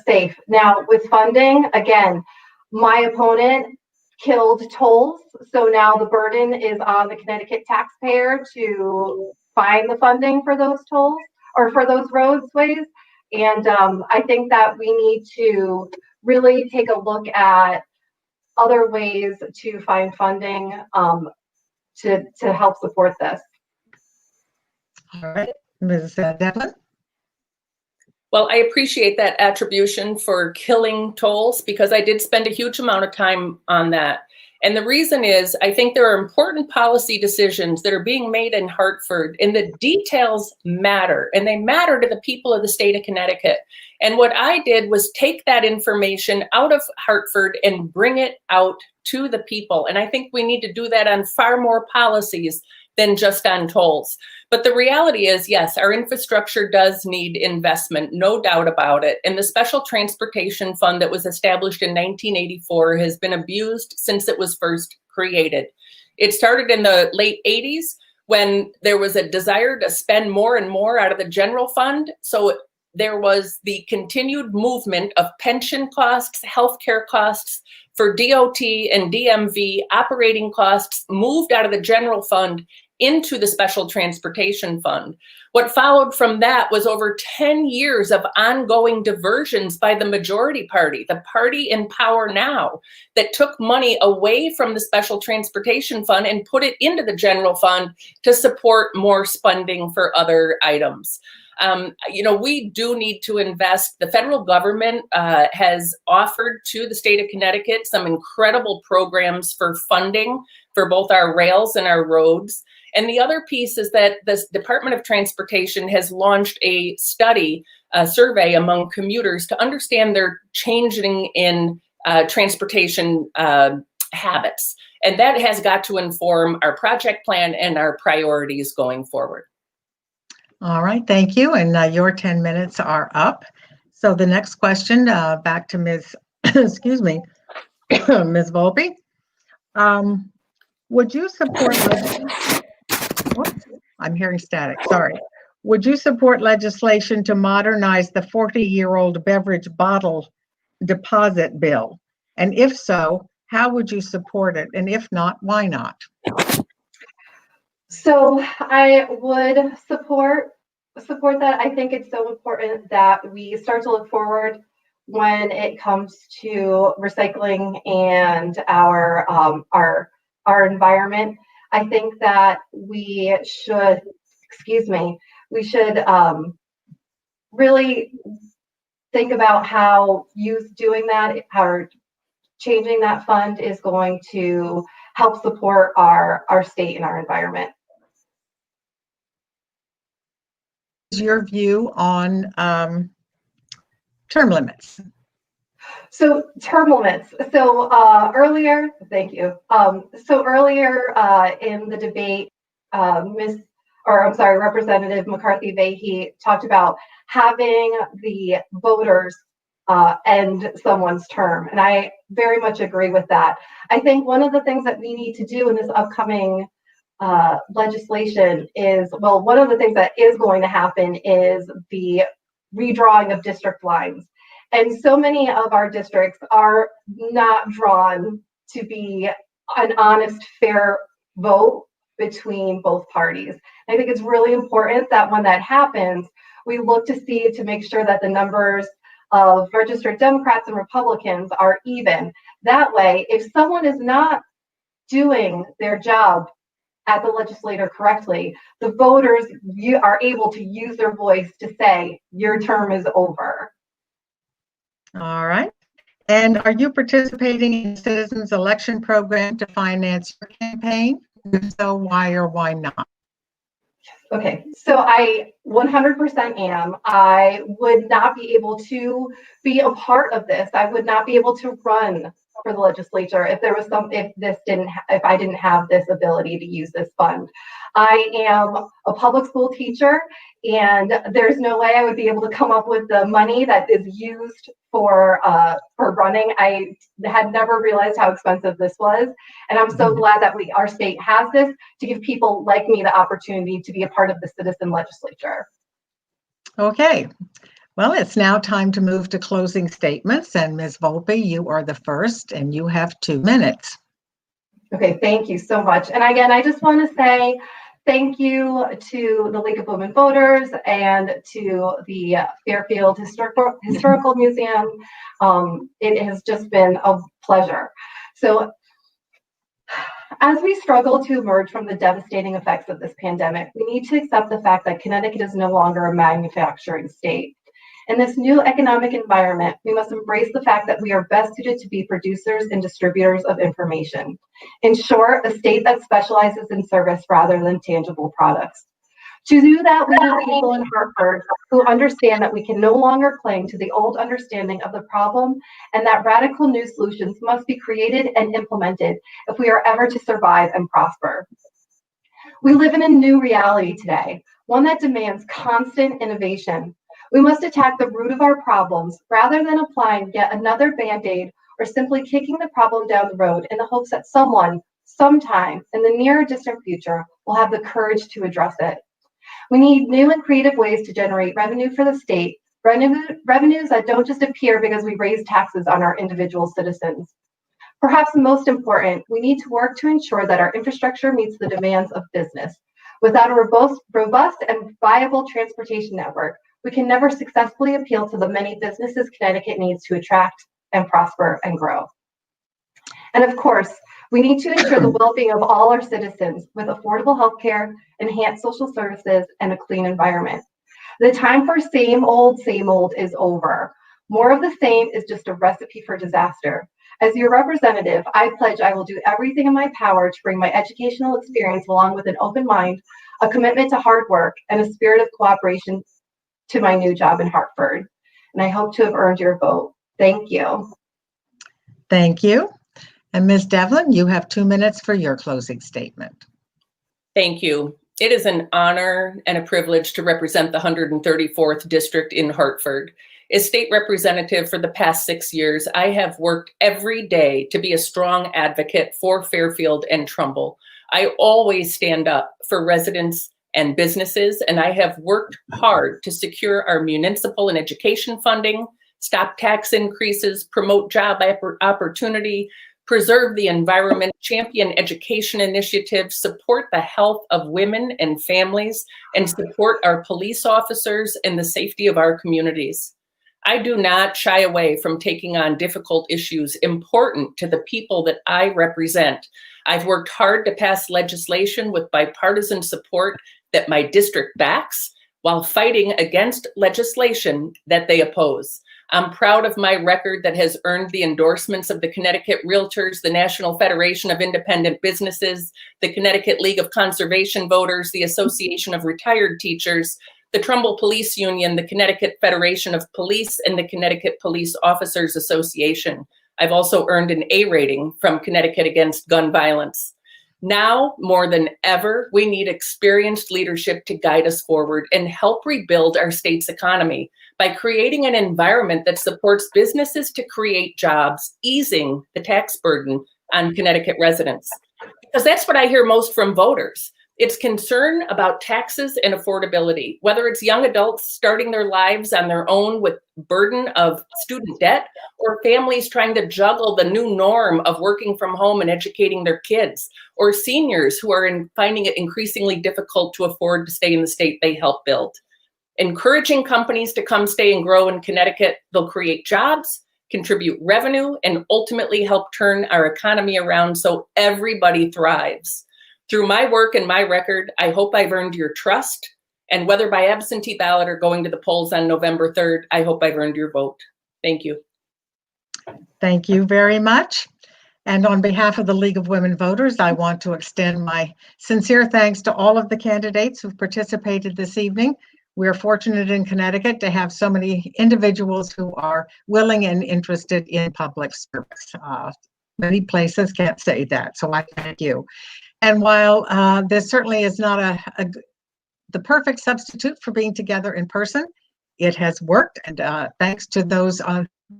safe. Now with funding, again, my opponent killed tolls. So now the burden is on the Connecticut taxpayer to find the funding for those tolls or for those roadways. And I think that we need to really take a look at other ways to find funding to help support this. All right, Ms. Devlin? Well, I appreciate that attribution for killing tolls, because I did spend a huge amount of time on that. And the reason is, I think there are important policy decisions that are being made in Hartford, and the details matter, and they matter to the people of the state of Connecticut. And what I did was take that information out of Hartford and bring it out to the people. And I think we need to do that on far more policies than just on tolls. But the reality is, yes, our infrastructure does need investment, no doubt about it. And the Special Transportation Fund that was established in 1984 has been abused since it was first created. It started in the late 80s when there was a desire to spend more and more out of the general fund. So there was the continued movement of pension costs, healthcare costs for DOT and DMV, operating costs moved out of the general fund into the Special Transportation Fund. What followed from that was over 10 years of ongoing diversions by the majority party, the party in power now, that took money away from the Special Transportation Fund and put it into the general fund to support more spending for other items. We do need to invest. The federal government has offered to the state of Connecticut some incredible programs for funding for both our rails and our roads. And the other piece is that the Department of Transportation has launched a study, a survey among commuters to understand their changing in transportation habits. And that has got to inform our project plan and our priorities going forward. All right, thank you. And your 10 minutes are up. So the next question, back to Ms. excuse me, Ms. Volpe. Would you support, I'm hearing static, sorry. Would you support legislation to modernize the 40-year-old beverage bottle deposit bill? And if so, how would you support it? And if not, why not? So I would support that. I think it's so important that we start to look forward when it comes to recycling and our environment. I think that we should, really think about how doing that, how changing that fund is going to help support our state and our environment. Is your view on term limits? So term limits. So earlier, thank you. So earlier in the debate, Representative McCarthy-Vahey talked about having the voters end someone's term, and I very much agree with that. I think one of the things that we need to do in this upcoming legislation is, well, one of the things that is going to happen is the redrawing of district lines. And so many of our districts are not drawn to be an honest, fair vote between both parties. I think it's really important that when that happens, we look to make sure that the numbers of registered Democrats and Republicans are even. That way, if someone is not doing their job at the legislature correctly, the voters are able to use their voice to say, your term is over. All right. And are you participating in the Citizens Election Program to finance your campaign? If so, why or why not? Okay, so I 100% am. I would not be able to be a part of this. I would not be able to run for the legislature if I didn't have this ability to use this fund. I am a public school teacher, and there's no way I would be able to come up with the money that is used for running. I had never realized how expensive this was, and I'm so glad that our state has this to give people like me the opportunity to be a part of the citizen legislature. Okay. Well, it's now time to move to closing statements, and Ms. Volpe, you are the first, and you have 2 minutes. Okay, thank you so much. And again, I just want to say thank you to the League of Women Voters and to the Fairfield Historical Museum. It has just been a pleasure. So as we struggle to emerge from the devastating effects of this pandemic, we need to accept the fact that Connecticut is no longer a manufacturing state. In this new economic environment, we must embrace the fact that we are best suited to be producers and distributors of information. In short, a state that specializes in service rather than tangible products. To do that, we need people in Hartford who understand that we can no longer cling to the old understanding of the problem, and that radical new solutions must be created and implemented if we are ever to survive and prosper. We live in a new reality today, one that demands constant innovation. We must attack the root of our problems rather than applying yet another Band-Aid or simply kicking the problem down the road in the hopes that someone, sometime in the near or distant future, will have the courage to address it. We need new and creative ways to generate revenue for the state, revenues that don't just appear because we raise taxes on our individual citizens. Perhaps most important, we need to work to ensure that our infrastructure meets the demands of business. Without a robust and viable transportation network, we can never successfully appeal to the many businesses Connecticut needs to attract and prosper and grow. And of course, we need to ensure the well-being of all our citizens with affordable healthcare, enhanced social services, and a clean environment. The time for same old is over. More of the same is just a recipe for disaster. As your representative, I pledge I will do everything in my power to bring my educational experience along with an open mind, a commitment to hard work, and a spirit of cooperation to my new job in Hartford. And I hope to have earned your vote. Thank you. Thank you. And Ms. Devlin, you have 2 minutes for your closing statement. Thank you. It is an honor and a privilege to represent the 134th District in Hartford. As state representative for the past 6 years, I have worked every day to be a strong advocate for Fairfield and Trumbull. I always stand up for residents and businesses, and I have worked hard to secure our municipal and education funding, stop tax increases, promote job opportunity, preserve the environment, champion education initiatives, support the health of women and families, and support our police officers and the safety of our communities. I do not shy away from taking on difficult issues important to the people that I represent. I've worked hard to pass legislation with bipartisan support that my district backs while fighting against legislation that they oppose. I'm proud of my record that has earned the endorsements of the Connecticut Realtors, the National Federation of Independent Businesses, the Connecticut League of Conservation Voters, the Association of Retired Teachers, the Trumbull Police Union, the Connecticut Federation of Police, and the Connecticut Police Officers Association. I've also earned an A rating from Connecticut Against Gun Violence. Now, more than ever, we need experienced leadership to guide us forward and help rebuild our state's economy by creating an environment that supports businesses to create jobs, easing the tax burden on Connecticut residents. Because that's what I hear most from voters. It's concern about taxes and affordability, whether it's young adults starting their lives on their own with burden of student debt, or families trying to juggle the new norm of working from home and educating their kids, or seniors who are finding it increasingly difficult to afford to stay in the state they help build. Encouraging companies to come stay and grow in Connecticut, they'll create jobs, contribute revenue, and ultimately help turn our economy around so everybody thrives. Through my work and my record, I hope I've earned your trust. And whether by absentee ballot or going to the polls on November 3rd, I hope I've earned your vote. Thank you. Thank you very much. And on behalf of the League of Women Voters, I want to extend my sincere thanks to all of the candidates who've participated this evening. We're fortunate in Connecticut to have so many individuals who are willing and interested in public service. Many places can't say that, so I thank you. And while this certainly is not the perfect substitute for being together in person, it has worked. And thanks to those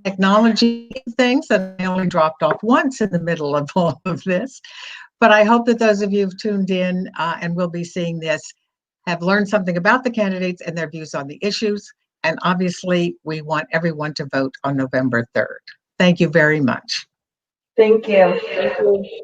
technology things that I only dropped off once in the middle of all of this. But I hope that those of you who've tuned in and will be seeing this have learned something about the candidates and their views on the issues. And obviously, we want everyone to vote on November 3rd. Thank you very much. Thank you. Thank you.